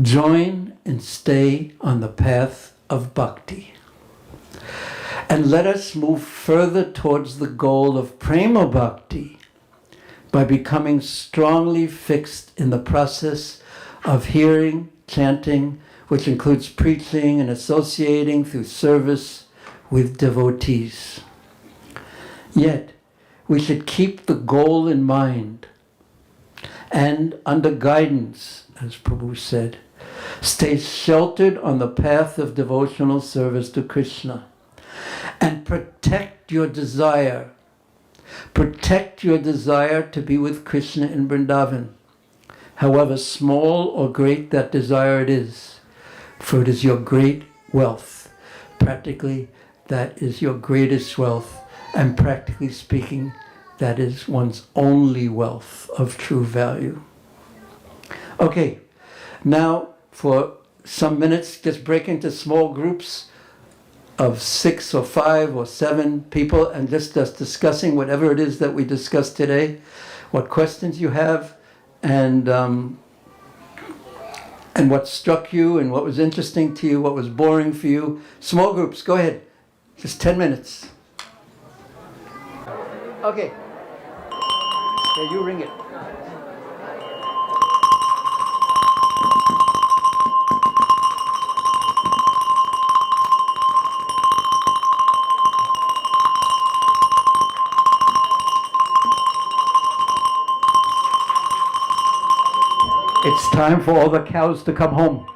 Speaker 1: join and stay on the path of bhakti. And let us move further towards the goal of prema bhakti by becoming strongly fixed in the process of hearing, chanting, which includes preaching and associating through service with devotees. Yet, we should keep the goal in mind and, under guidance, as Prabhu said, stay sheltered on the path of devotional service to Krishna and protect your desire. Protect your desire to be with Krishna in Vrindavan, however small or great that desire it is, for it is your great wealth. Practically, that is your greatest wealth, and practically speaking, that is one's only wealth of true value. Okay, now for some minutes, just break into small groups of 6 or 5 or 7 people and just discussing whatever it is that we discussed today, what questions you have, and what struck you and what was interesting to you, what was boring for you. Small groups, go ahead. Just 10 minutes. Okay. Yeah, you ring it. It's time for all the cows to come home.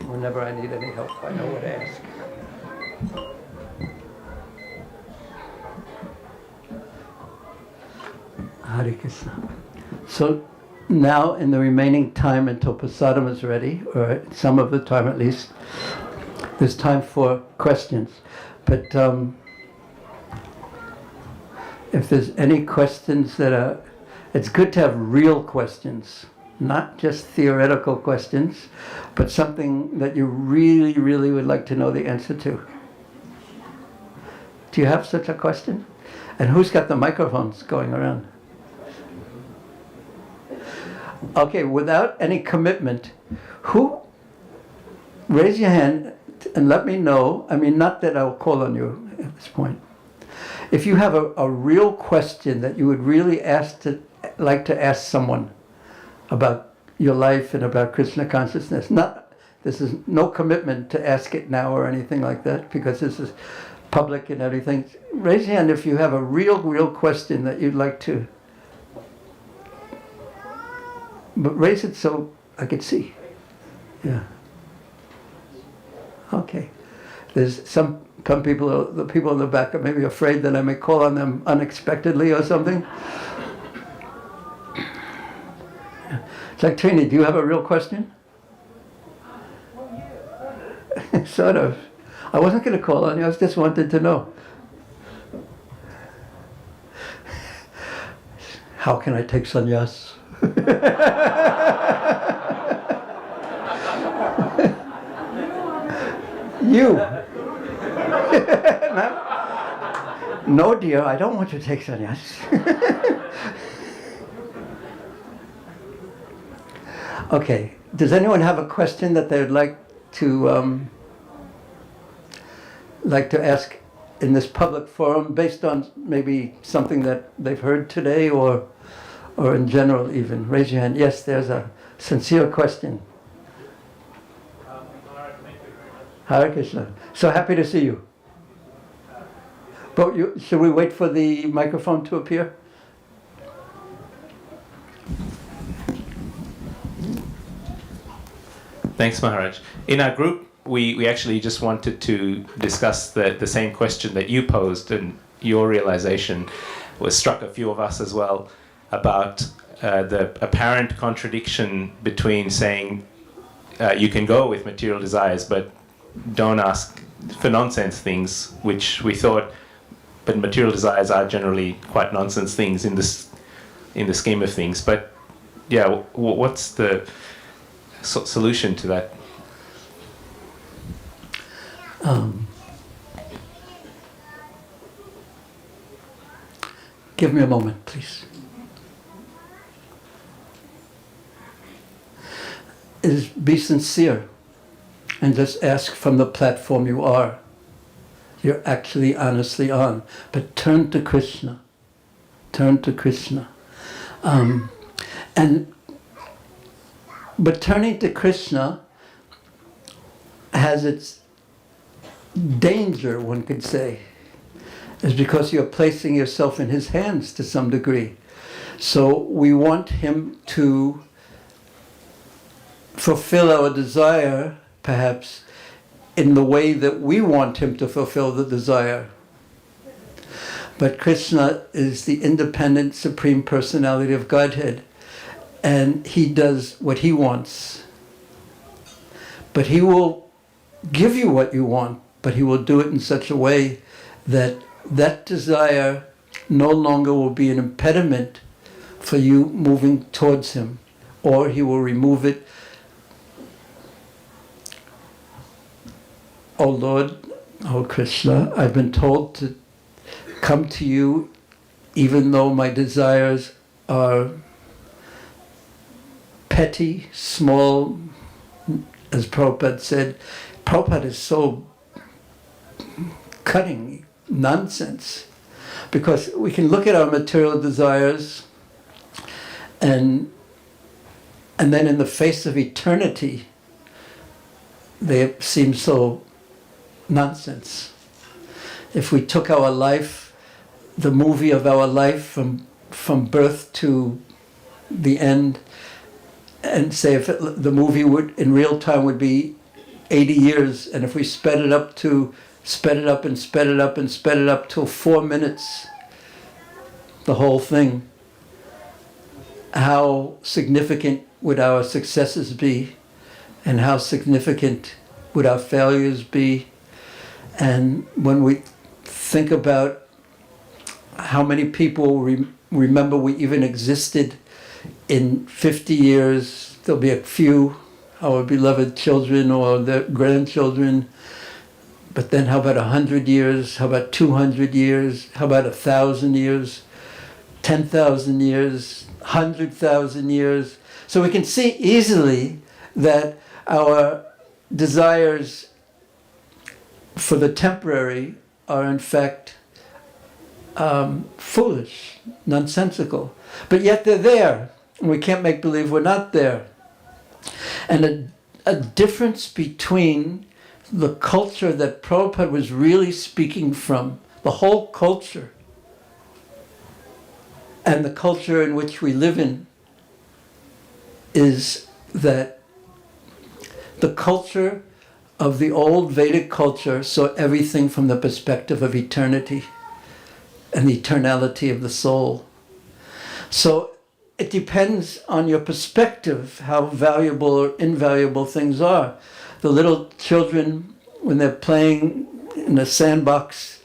Speaker 1: Whenever I need any help, I know what to ask. Hare Krishna. So now, in the remaining time until prasadam is ready, or some of the time at least, there's time for questions. But if there's any questions that are, it's good to have real questions, not just theoretical questions, but something that you really, really would like to know the answer to. Do you have such a question? And who's got the microphones going around? Okay, without any commitment, who, raise your hand and let me know, I mean, not that I'll call on you at this point. If you have a real question that you would really like to ask someone about your life and about Krishna consciousness, this is no commitment to ask it now or anything like that, because this is public and everything. Raise your hand if you have a real question that you'd like to. But raise it so I could see. Yeah. Okay. There's some people, the people in the back are maybe afraid that I may call on them unexpectedly or something. It's like, Trini, do you have a real question? Sort of. I wasn't going to call on you, I just wanted to know. How can I take sannyas? You. No, dear, I don't want to take sannyas. Okay. Does anyone have a question that they would like to ask in this public forum, based on maybe something that they've heard today, or in general even? Raise your hand. Yes, there's a sincere question. Hare Krishna. So happy to see you. But should we wait for the microphone to appear?
Speaker 17: Thanks, Maharaj. In our group, we actually just wanted to discuss the same question that you posed, and your realization was struck a few of us as well. about the apparent contradiction between saying you can go with material desires, but don't ask for nonsense things, which we thought, but material desires are generally quite nonsense things in the scheme of things. But yeah, what's the solution to that?
Speaker 1: Give me a moment, please. Be sincere and just ask from the platform you are. You're actually honestly on. But turn to Krishna. Turn to Krishna. But turning to Krishna has its danger, one could say, is because you're placing yourself in his hands to some degree. So we want him to fulfill our desire, perhaps, in the way that we want him to fulfill the desire. But Krishna is the independent Supreme Personality of Godhead, and he does what he wants. But he will give you what you want, but he will do it in such a way that that desire no longer will be an impediment for you moving towards him, or he will remove it. Oh Lord, oh Krishna, I've been told to come to you even though my desires are petty, small, as Prabhupada said. Prabhupada is so cutting nonsense, because we can look at our material desires and then in the face of eternity they seem so nonsense. If we took our life, the movie of our life from birth to the end, and say if the movie would in real time would be 80 years, and if we sped it up till 4 minutes, the whole thing, how significant would our successes be, and how significant would our failures be? And when we think about how many people remember we even existed in 50 years, there'll be a few, our beloved children or their grandchildren. But then how about 100 years? How about 200 years? How about 1,000 years? 10,000 years? 100,000 years? So we can see easily that our desires for the temporary are in fact foolish, nonsensical. But yet they're there, and we can't make believe we're not there. And a difference between the culture that Prabhupada was really speaking from, the whole culture, and the culture in which we live in, is that the culture of the old Vedic culture saw everything from the perspective of eternity and the eternality of the soul. So it depends on your perspective how valuable or invaluable things are. The little children, when they're playing in a sandbox,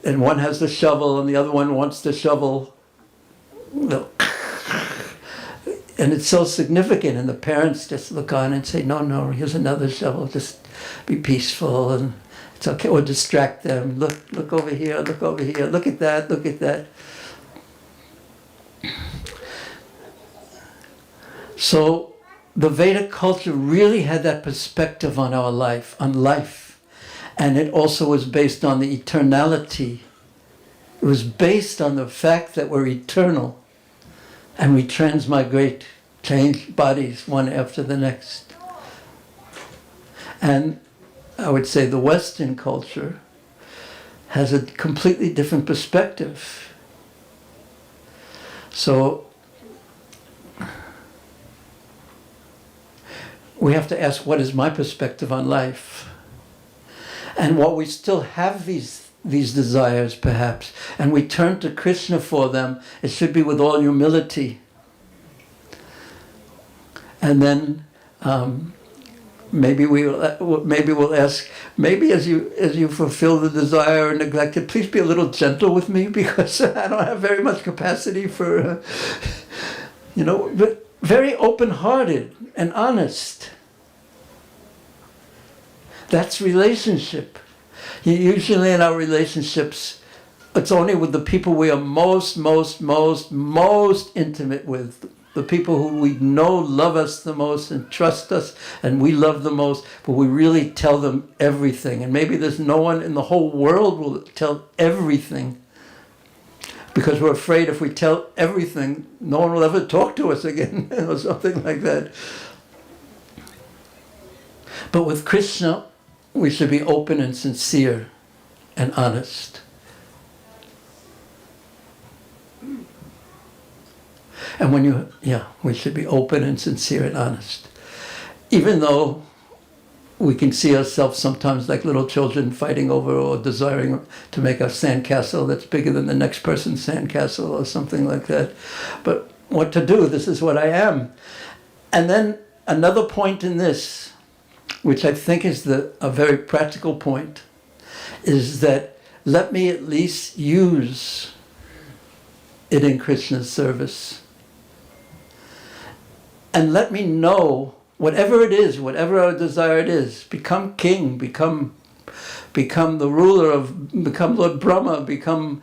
Speaker 1: and one has the shovel and the other one wants the shovel, and it's so significant, and the parents just look on and say, no, here's another shovel, just be peaceful, and it's okay, or distract them, look over here, look at that, look at that. So the Vedic culture really had that perspective on our life, and it also was based on the eternality. It was based on the fact that we're eternal, and we transmigrate, change bodies one after the next. And I would say the Western culture has a completely different perspective. So we have to ask, what is my perspective on life? And while we still have these these desires, perhaps, and we turn to Krishna for them, it should be with all humility. And then maybe we'll ask, maybe as you fulfill the desire or neglect it, please be a little gentle with me, because I don't have very much capacity for, but very open-hearted and honest. That's relationship. Usually in our relationships, it's only with the people we are most intimate with, the people who we know love us the most and trust us and we love the most, but we really tell them everything. And maybe there's no one in the whole world will tell everything, because we're afraid if we tell everything, no one will ever talk to us again or something like that. But with Krishna, we should be open and sincere and honest. And we should be open and sincere and honest. Even though we can see ourselves sometimes like little children fighting over or desiring to make a sandcastle that's bigger than the next person's sandcastle or something like that. But what to do? This is what I am. And then another point in this, which I think is a very practical point, is that let me at least use it in Krishna's service. And let me know, whatever it is, whatever our desire it is, become king, become the ruler become Lord Brahma, become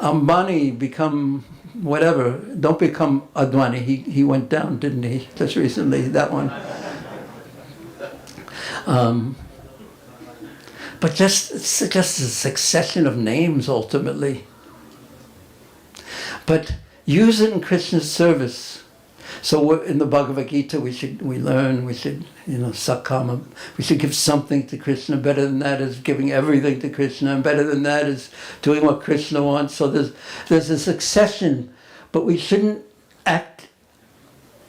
Speaker 1: Ambani, become whatever. Don't become Advani. He went down, didn't he? Just recently, that one. But it's just a succession of names ultimately. But use it in Krishna's service. So in the Bhagavad Gita, we should sakama. We should give something to Krishna. Better than that is giving everything to Krishna, and better than that is doing what Krishna wants. So there's a succession, but we shouldn't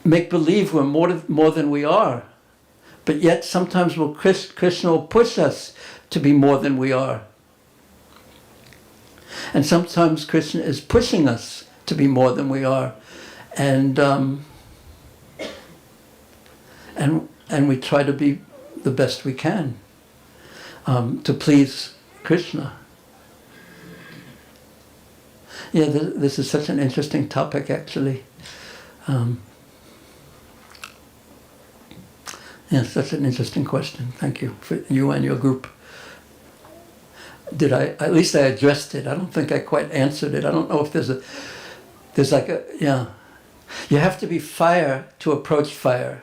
Speaker 1: make believe we're more than we are. But yet sometimes Krishna will push us to be more than we are. And sometimes Krishna is pushing us to be more than we are. And we try to be the best we can to please Krishna. Yeah, this is such an interesting topic, actually. Yeah, such an interesting question. Thank you for you and your group. At least I addressed it. I don't think I quite answered it. I don't know if you have to be fire to approach fire.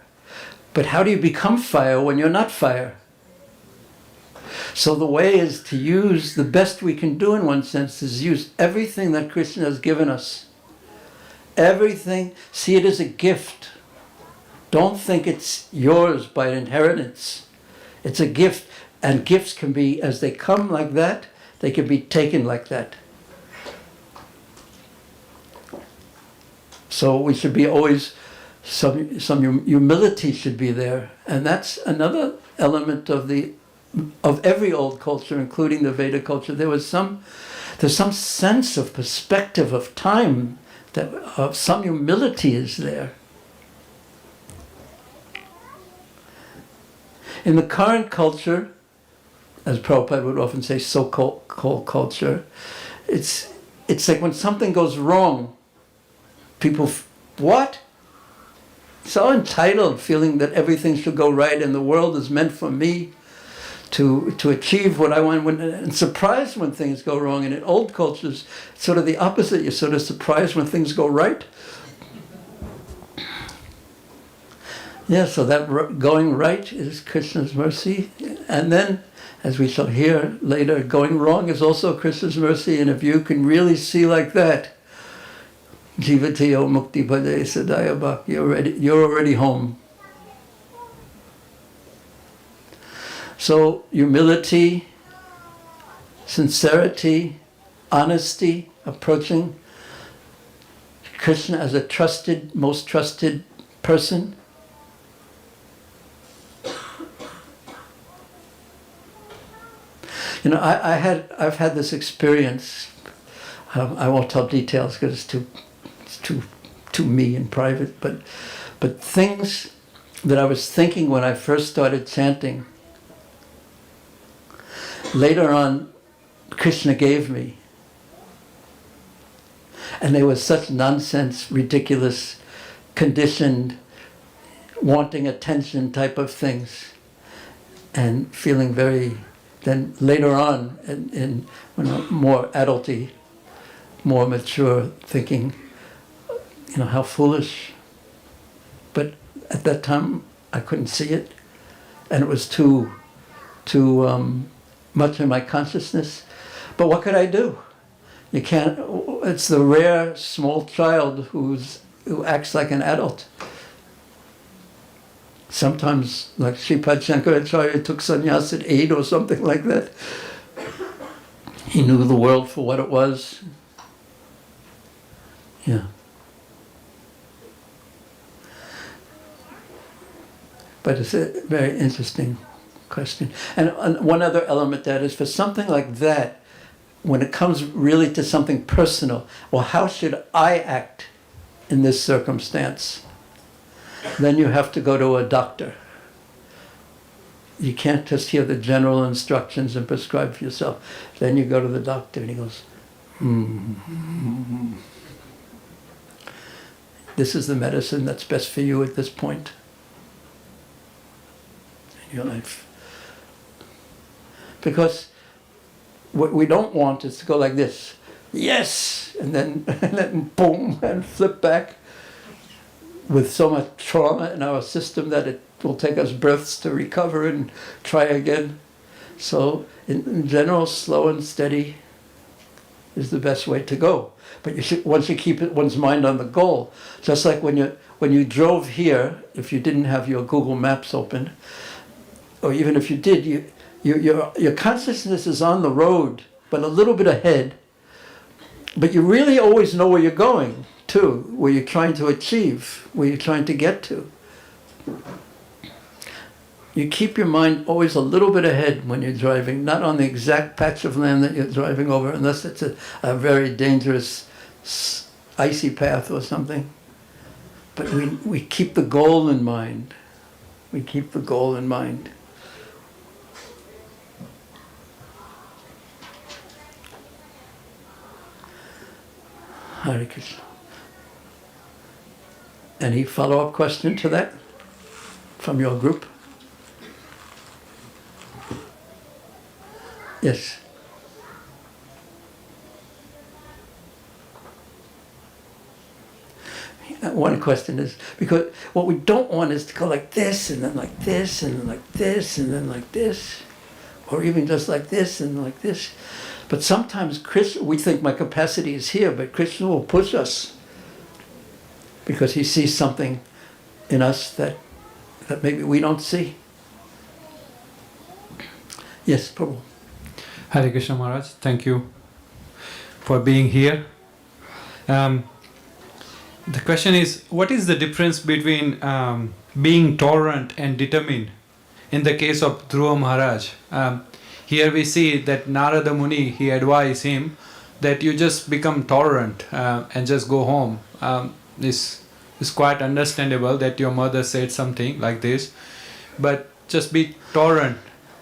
Speaker 1: But how do you become fire when you're not fire? So the way is to use the best we can do in one sense is use everything that Krishna has given us. Everything, see it as a gift. Don't think it's yours by inheritance. It's a gift, and gifts can be, as they come like that, they can be taken like that. So we should be always, some humility should be there, and that's another element of every old culture, including the Veda culture. There's some sense of perspective of time, of some humility is there. In the current culture, as Prabhupada would often say, so-called culture, it's like when something goes wrong, people, what? So entitled, feeling that everything should go right and the world is meant for me to achieve what I want, and surprised when things go wrong. And in old cultures, it's sort of the opposite. You're sort of surprised when things go right. Yeah, so that going right is Krishna's mercy. And then, as we shall hear later, going wrong is also Krishna's mercy. And if you can really see like that, Jivatiyo Mukti Pade Sadaya Bhak, you're already home. So humility, sincerity, honesty, approaching Krishna as a most trusted person. You know, I've had this experience. I won't tell details because it's too me and private. But things that I was thinking when I first started chanting, later on, Krishna gave me, and they were such nonsense, ridiculous, conditioned, wanting attention type of things, and feeling very. Then later on, in when I'm more adulty, more mature, thinking, you know, how foolish. But at that time, I couldn't see it, and it was too much in my consciousness. But what could I do? You can't. It's the rare small child who acts like an adult. Sometimes, like Sripad Shankaracharya took sannyas at 8 or something like that. He knew the world for what it was. Yeah. But it's a very interesting question. And one other element that is, for something like that, when it comes really to something personal, well, how should I act in this circumstance? Then you have to go to a doctor. You can't just hear the general instructions and prescribe for yourself. Then you go to the doctor and he goes, this is the medicine that's best for you at this point in your life. Because what we don't want is to go like this, yes, and then boom, and flip back with so much trauma in our system that it will take us births to recover and try again. So in general, slow and steady is the best way to go. But you should, once you keep one's mind on the goal, just like when you drove here, if you didn't have your Google Maps open, or even if you did, your consciousness is on the road, but a little bit ahead. But you really always know where you're going to, where you're trying to achieve, where you're trying to get to. You keep your mind always a little bit ahead when you're driving, not on the exact patch of land that you're driving over, unless it's a very dangerous icy path or something. But we keep the goal in mind. We keep the goal in mind. Hare Krishna. Any follow-up question to that from your group? Yes. One question is, because what we don't want is to go like this, and then like this, and then like this, and then like this, or even just like this and like this. But sometimes Krishna, we think my capacity is here, but Krishna will push us because he sees something in us that maybe we don't see. Yes, Prabhu.
Speaker 18: Hare Krishna Maharaj, thank you for being here. The question is, what is the difference between being tolerant and determined in the case of Dhruva Maharaj? Here we see that Narada Muni, he advised him that you just become tolerant and just go home. It's quite understandable that your mother said something like this, but just be tolerant.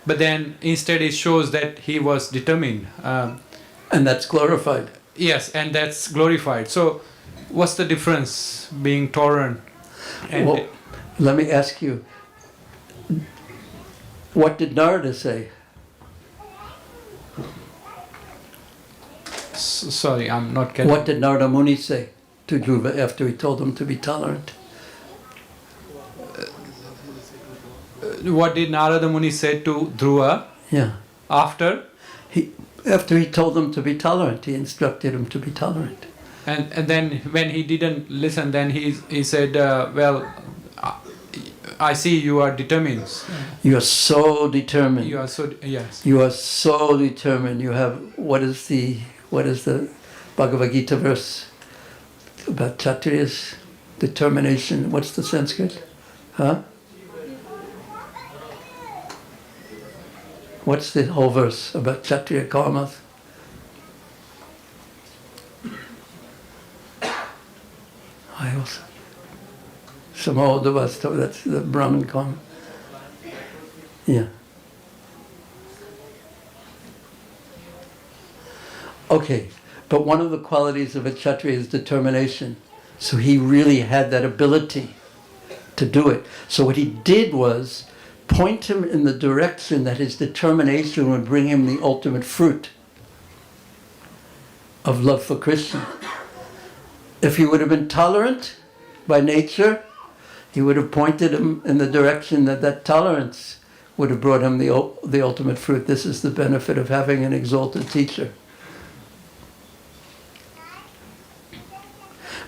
Speaker 18: But then instead it shows that he was determined.
Speaker 1: And that's glorified.
Speaker 18: Yes, and that's glorified. So what's the difference being tolerant?
Speaker 1: Well, let me ask you, what did Narada say?
Speaker 18: Sorry, I'm not getting...
Speaker 1: What did Narada Muni say to Dhruva after he told him to be tolerant?
Speaker 18: What did Narada Muni say to Dhruva?
Speaker 1: Yeah.
Speaker 18: After?
Speaker 1: After he told him to be tolerant, he instructed him to be tolerant.
Speaker 18: And then when he didn't listen, then he said, well, I see you are determined.
Speaker 1: You are so determined.
Speaker 18: You are so, yes.
Speaker 1: You are so determined. You have, what is the Bhagavad Gita verse about Kshatriya's determination? What's the Sanskrit? Huh? What's the whole verse about Kshatriya karmas? I also. Samodavasto, that's the Brahman karma. Yeah. Okay, but one of the qualities of a Kshatriya is determination. So he really had that ability to do it. So what he did was point him in the direction that his determination would bring him the ultimate fruit of love for Krishna. If he would have been tolerant by nature, he would have pointed him in the direction that that tolerance would have brought him the ultimate fruit. This is the benefit of having an exalted teacher.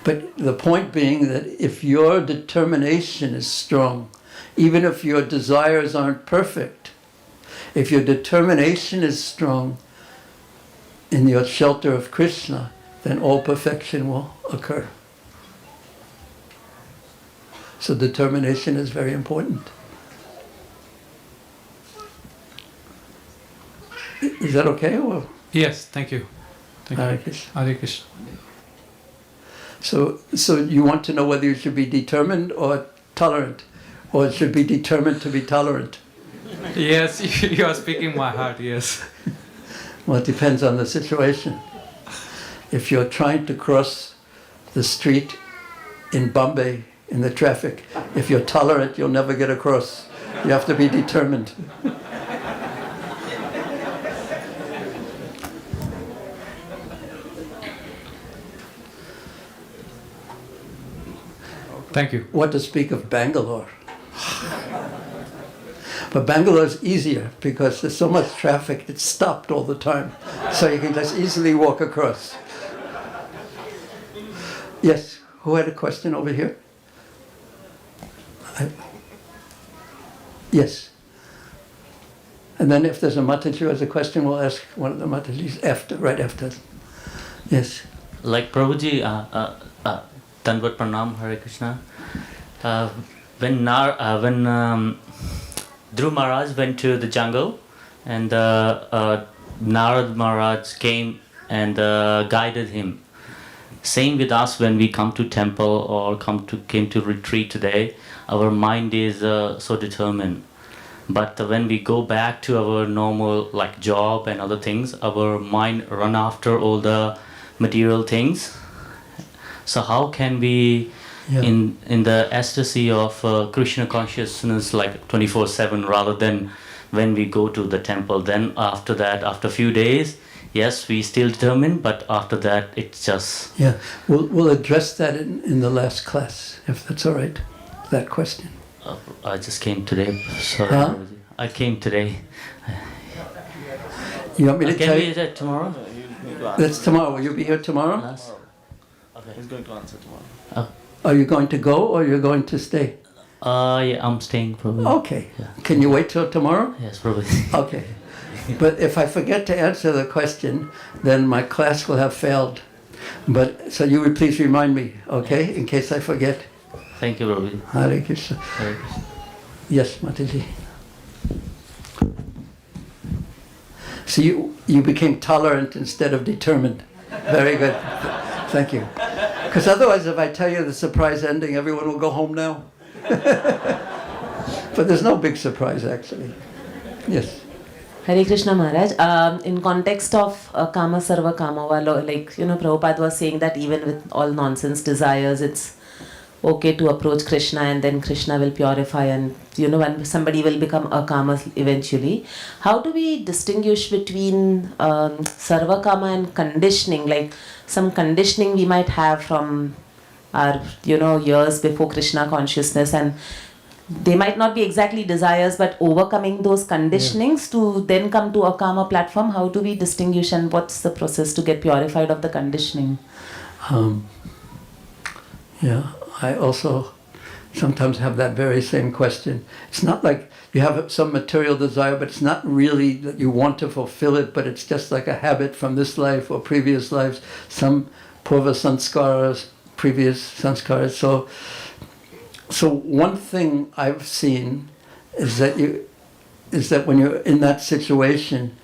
Speaker 1: But the point being that if your determination is strong, even if your desires aren't perfect, if your determination is strong in your shelter of Krishna, then all perfection will occur. So determination is very important. Is that okay? Or?
Speaker 18: Yes, thank you. Thank
Speaker 1: Hare
Speaker 18: you.
Speaker 1: Krishna.
Speaker 18: Hare Krishna.
Speaker 1: So you want to know whether you should be determined or tolerant, or it should be determined to be tolerant?
Speaker 18: Yes, you are speaking my heart, yes.
Speaker 1: Well, it depends on the situation. If you're trying to cross the street in Bombay, in the traffic, if you're tolerant, you'll never get across. You have to be determined.
Speaker 18: Thank you.
Speaker 1: What to speak of Bangalore? But Bangalore is easier because there's so much traffic, it's stopped all the time. So you can just easily walk across. Yes, who had a question over here? Yes. And then if there's a Mataji who has a question, we'll ask one of the Matajis after, right after. Yes.
Speaker 19: Like Prabhuji, Danvat Pranam, Hare Krishna. When Dhruv Maharaj went to the jungle, and Narad Maharaj came and guided him. Same with us when we come to temple or came to retreat today, our mind is so determined. But when we go back to our normal like job and other things, our mind run after all the material things. So how can we, in the ecstasy of Krishna consciousness, like 24/7, rather than when we go to the temple? Then after that, after a few days, yes, we still determine, but after that, it's just...
Speaker 1: Yeah, we'll address that in the last class, if that's all right, that question.
Speaker 19: I just came today, sorry.
Speaker 1: Huh?
Speaker 19: I came today.
Speaker 1: You want me to
Speaker 19: can
Speaker 1: tell
Speaker 19: we
Speaker 1: you?
Speaker 19: do that tomorrow?
Speaker 1: That's tomorrow. Will you be here tomorrow?
Speaker 19: Okay.
Speaker 20: He's going to answer tomorrow.
Speaker 1: Are you going to go or you're going to stay?
Speaker 19: Yeah, I'm staying probably.
Speaker 1: Okay. Can you wait till tomorrow?
Speaker 19: Yes, probably.
Speaker 1: Okay. But if I forget to answer the question, then my class will have failed. But so you would please remind me, okay, in case I forget.
Speaker 19: Thank you, Prabhuji.
Speaker 1: Hare Krishna.
Speaker 19: Hare Krishna.
Speaker 1: Yes, Mataji. So you became tolerant instead of determined. Very good. Thank you. Because otherwise, if I tell you the surprise ending, everyone will go home now. But there's no big surprise, actually. Yes.
Speaker 21: Hare Krishna Maharaj, in context of Kama Sarva Kama Valo, like, Prabhupada was saying that even with all nonsense desires, it's okay to approach Krishna and then Krishna will purify and, when somebody will become a Kama eventually. How do we distinguish between Sarva Kama and conditioning? Like some conditioning we might have from our, years before Krishna consciousness, and they might not be exactly desires, but overcoming those conditionings to then come to a Kama platform. How do we distinguish and what's the process to get purified of the conditioning?
Speaker 1: Yeah, I also sometimes have that very same question. It's not like you have some material desire, but it's not really that you want to fulfill it, but it's just like a habit from this life or previous lives, some purva sanskaras, previous sanskaras. So one thing I've seen is that is that when you're in that situation,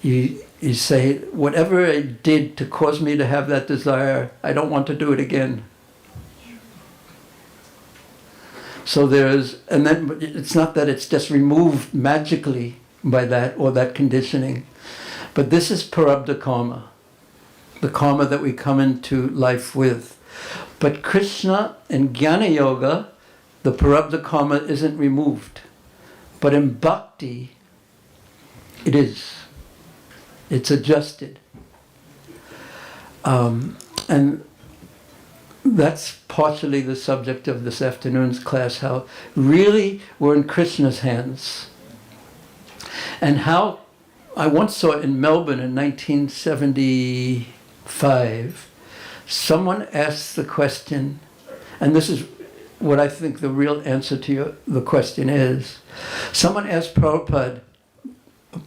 Speaker 1: you say, whatever I did to cause me to have that desire, I don't want to do it again. So and then it's not that it's just removed magically by that or that conditioning, but this is parabdha karma, the karma that we come into life with. But Krishna and Jnana Yoga, the parabdha karma isn't removed. But in bhakti, it is. It's adjusted. And that's partially the subject of this afternoon's class, how really we're in Krishna's hands. And how, I once saw it in Melbourne in 1975, someone asked the question, and this is what I think the real answer to the question is. Someone asked Prabhupada,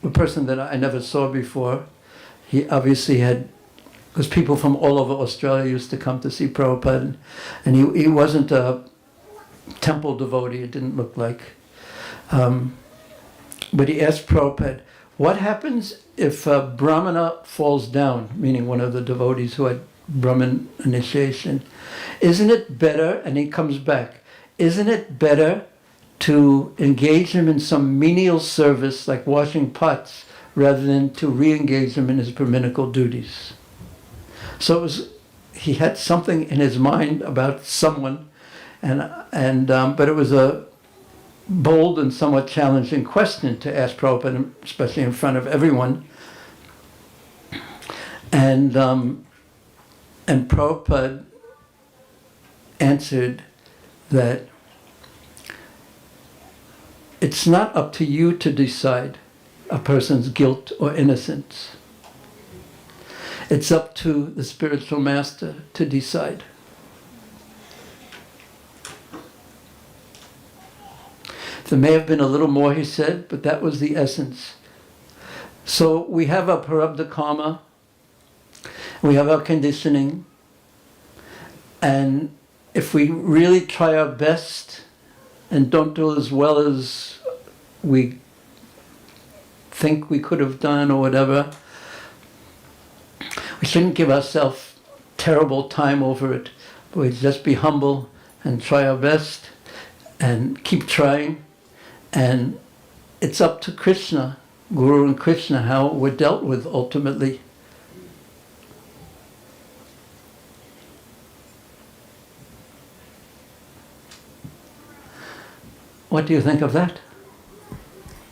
Speaker 1: a person that I never saw before, he obviously had, because people from all over Australia used to come to see Prabhupada, and he wasn't a temple devotee, it didn't look like. But he asked Prabhupada, what happens if a Brahmana falls down, meaning one of the devotees who had Brahmin initiation? Isn't it better, and he comes back, isn't it better to engage him in some menial service like washing pots rather than to re-engage him in his brahminical duties? So he had something in his mind about someone, but it was a bold and somewhat challenging question to ask Prabhupada, especially in front of everyone. And Prabhupada answered that it's not up to you to decide a person's guilt or innocence. It's up to the spiritual master to decide. There may have been a little more, he said, but that was the essence. So we have our parabdha karma, we have our conditioning, and if we really try our best and don't do as well as we think we could have done or whatever, we shouldn't give ourselves terrible time over it. We just be humble and try our best and keep trying. And it's up to Krishna, Guru and Krishna, how we're dealt with ultimately. What do you think of that?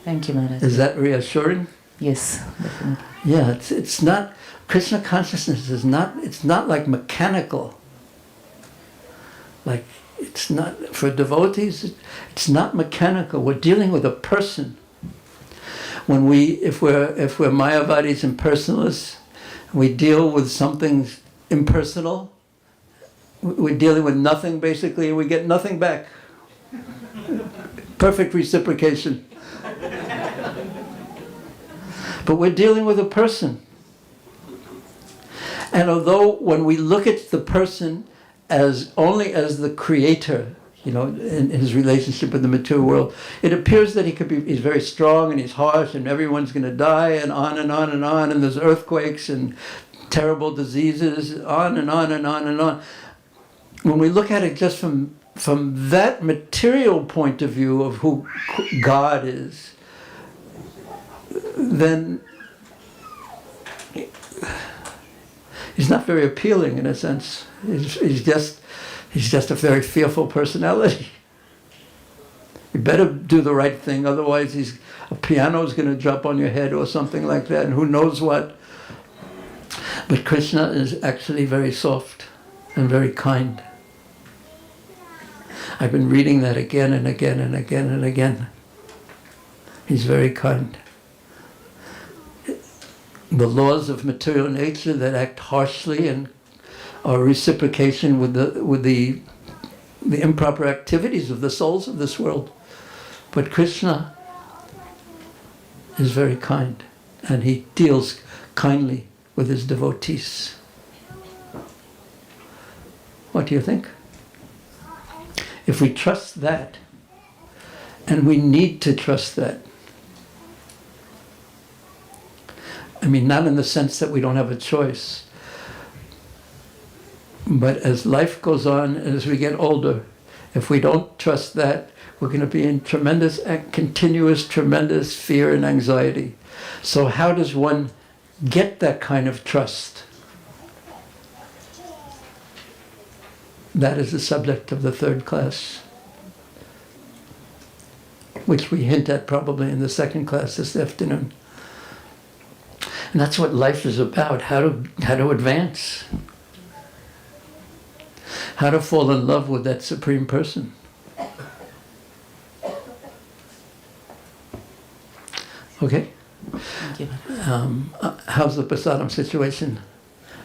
Speaker 21: Thank you, Maharaj.
Speaker 1: Is that reassuring?
Speaker 21: Yes, definitely.
Speaker 1: Yeah, it's not, Krishna consciousness is not, it's not like mechanical. Like, it's not, for devotees, it's not mechanical. We're dealing with a person. When if we're Mayavadis and personalists, we deal with something impersonal, we're dealing with nothing basically, and we get nothing back. Perfect reciprocation. But we're dealing with a person. And although when we look at the person as only as the creator, you know, in his relationship with the material world, it appears that he's very strong and he's harsh and everyone's going to die and on and on and on, and there's earthquakes and terrible diseases, on and on and on and on. When we look at it just from that material point of view of who God is, then he's not very appealing in a sense. He's just a very fearful personality. You better do the right thing, otherwise a piano's going to drop on your head or something like that, and who knows what. But Krishna is actually very soft and very kind. I've been reading that again and again and again and again. He's very kind. The laws of material nature that act harshly and are reciprocation with the improper activities of the souls of this world. But Krishna is very kind, and he deals kindly with his devotees. What do you think? If we trust that, and we need to trust that, I mean, not in the sense that we don't have a choice, but as life goes on, as we get older, if we don't trust that, we're going to be in tremendous, continuous, tremendous fear and anxiety. So how does one get that kind of trust? That is the subject of the third class, which we hint at probably in the second class this afternoon. And that's what life is about, how to advance. How to fall in love with that Supreme Person. Okay?
Speaker 21: Thank you.
Speaker 1: How's the prasadam situation?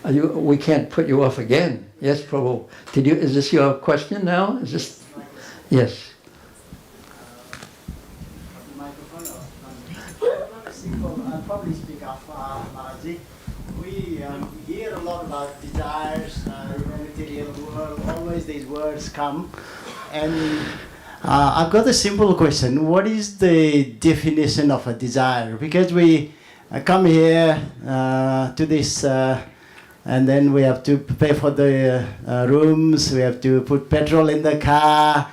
Speaker 1: We can't put you off again. Yes, Prabhu. Is this your question now? Is this? Yes.
Speaker 20: I'll probably speak up, Maharaj. We hear a lot about desires in the material world. Always these words come. And I've got a simple question. What is the definition of a desire? Because we come here to this, and then we have to pay for the rooms, we have to put petrol in the car,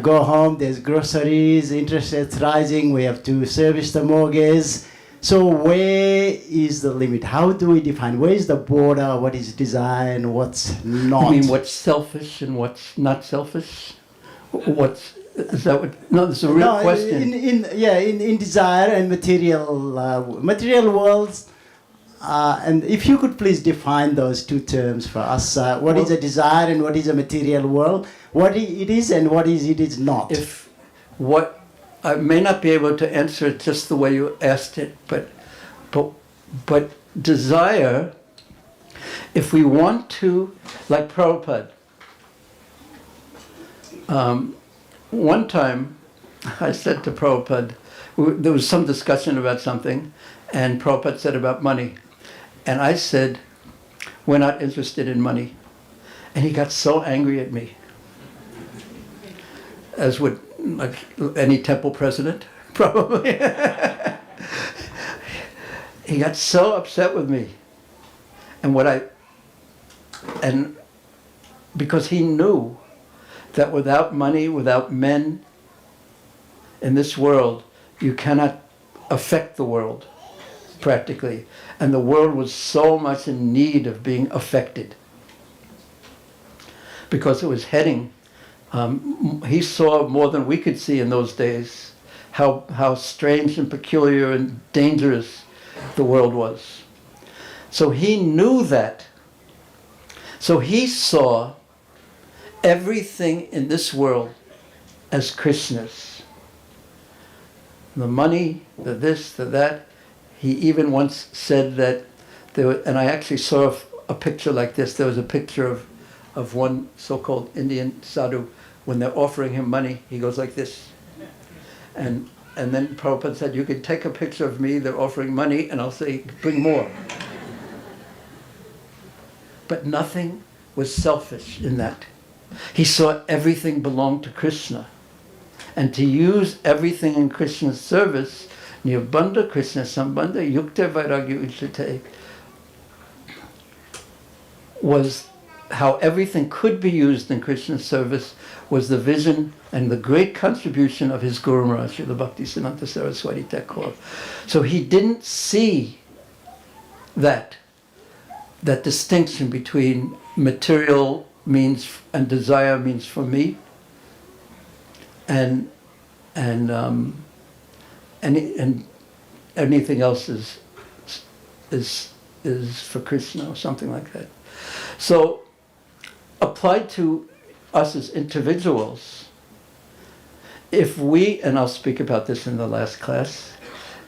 Speaker 20: go home, there's groceries, interest rates rising, we have to service the mortgage. So where is the limit? How do we define? Where is the border? What is desire and what's not?
Speaker 1: I mean, what's selfish and what's not selfish? Is that what? No, it's a real question.
Speaker 20: In desire and material worlds. And if you could please define those two terms for us. What is a desire and what is a material world? What it is and what it is not.
Speaker 1: I may not be able to answer it just the way you asked it, but desire, if we want to, like Prabhupada, one time I said to Prabhupada, there was some discussion about something, and Prabhupada said about money. And I said, we're not interested in money. And he got so angry at me, as would like any temple president, probably. He got so upset with me. And because he knew that without money, without men in this world, you cannot affect the world, practically. And the world was so much in need of being affected. Because it was heading, he saw more than we could see in those days, how strange and peculiar and dangerous the world was. So he knew that. So he saw everything in this world as Krishna's. The money, the this, the that. He even once said that and I actually saw a picture like this. There was a picture of one so-called Indian sadhu. When they're offering him money, he goes like this. And then Prabhupada said, you can take a picture of me, they're offering money, and I'll say, bring more. But nothing was selfish in that. He saw everything belonged to Krishna. And to use everything in Krishna's service, Nirbandha Krishna Sambandha Yukta Vairagya Uchate, was how everything could be used in Krishna's service, was the vision and the great contribution of his Guru Maharaj, Srila Bhaktisiddhanta Saraswati Thakur. So he didn't see that distinction between material means and desire means for me, and anything else is for Krishna or something like that. So applied to us as individuals, if we, and I'll speak about this in the last class,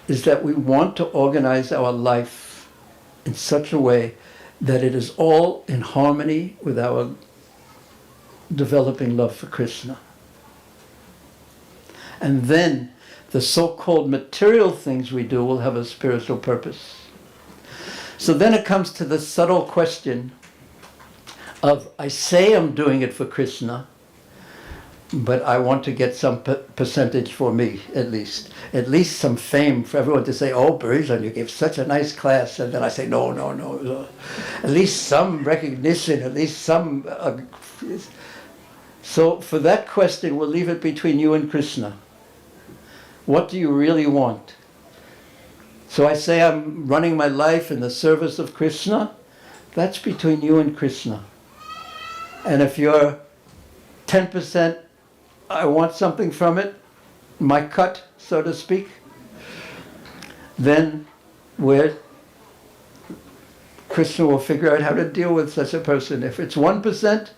Speaker 1: is that we want to organize our life in such a way that it is all in harmony with our developing love for Krishna. And then the so-called material things we do will have a spiritual purpose. So then it comes to the subtle question of, I say I'm doing it for Krishna, but I want to get some percentage for me, at least some fame for everyone to say, oh, Bhurijana, you gave such a nice class. And then I say, no. At least some recognition, at least some... So for that question, we'll leave it between you and Krishna. What do you really want? So I say I'm running my life in the service of Krishna. That's between you and Krishna. And if you're 10%, I want something from it, my cut, so to speak, then Krishna will figure out how to deal with such a person. If it's 1%,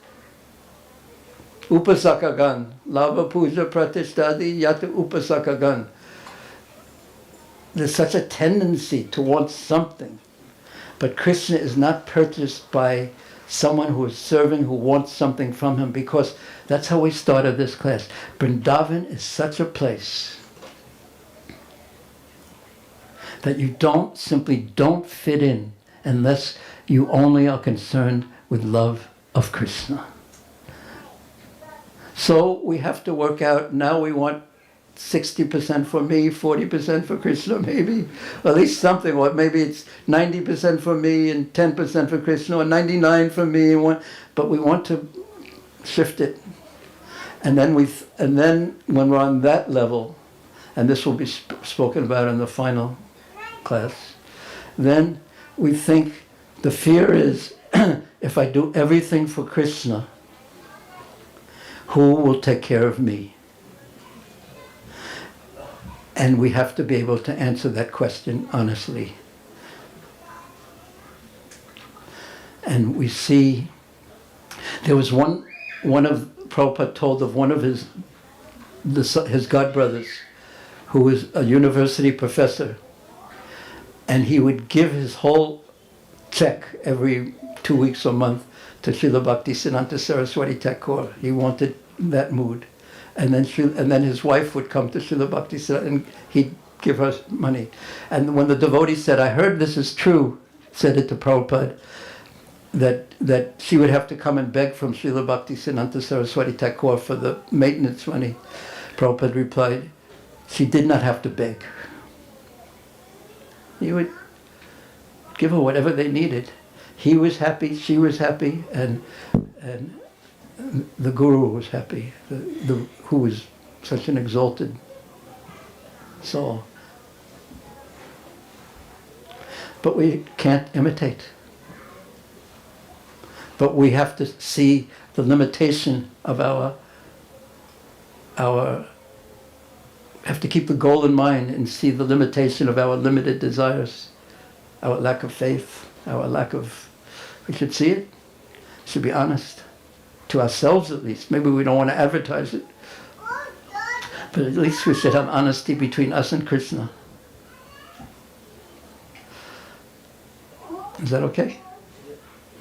Speaker 1: upasakagan, lava puja pratishtadi yata upasakagan. There's such a tendency to want something. But Krishna is not purchased by someone who is serving, who wants something from him, because that's how we started this class. Vrindavan is such a place that you simply don't fit in unless you only are concerned with love of Krishna. So we have to work out, now we want 60% for me, 40% for Krishna maybe, or at least something, or maybe it's 90% for me and 10% for Krishna, or 99% for me, but we want to shift it. And then when we're on that level, and this will be spoken about in the final class, then we think the fear is, if I do everything for Krishna, who will take care of me? And we have to be able to answer that question honestly. And we see, there was one of Prabhupada told of one of his godbrothers, who was a university professor, and he would give his whole check every 2 weeks or a month to Srila Bhaktisiddhanta Saraswati Thakur. He wanted that mood. And then his wife would come to Srila Bhaktisiddhanta and he'd give her money. And when the devotee said, I heard this is true, said it to Prabhupada, that she would have to come and beg from Srila Bhaktisiddhanta Saraswati Thakur for the maintenance money, Prabhupada replied, she did not have to beg. He would give her whatever they needed. He was happy, she was happy, and the Guru was happy, who was such an exalted soul. But we can't imitate. But we have to see the limitation of have to keep the goal in mind and see the limitation of our limited desires, our lack of faith, our lack of... We should see it. Should be honest. To ourselves at least. Maybe we don't want to advertise it. But at least we should have honesty between us and Krishna. Is that okay?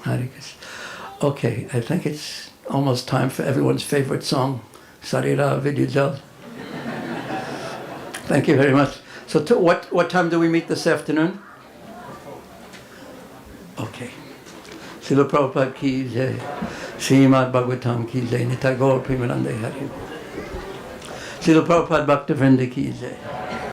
Speaker 1: Hare Krishna. Okay, I think it's almost time for everyone's favorite song, Sarira Vidyajal. Thank you very much. So what time do we meet this afternoon? Okay. Srila Prabhupada ki jai, Srimad Bhagavatam ki jai, Nitai Gaur Premanande Hari. Srila Prabhupada Bhakta Vrinda ki jai.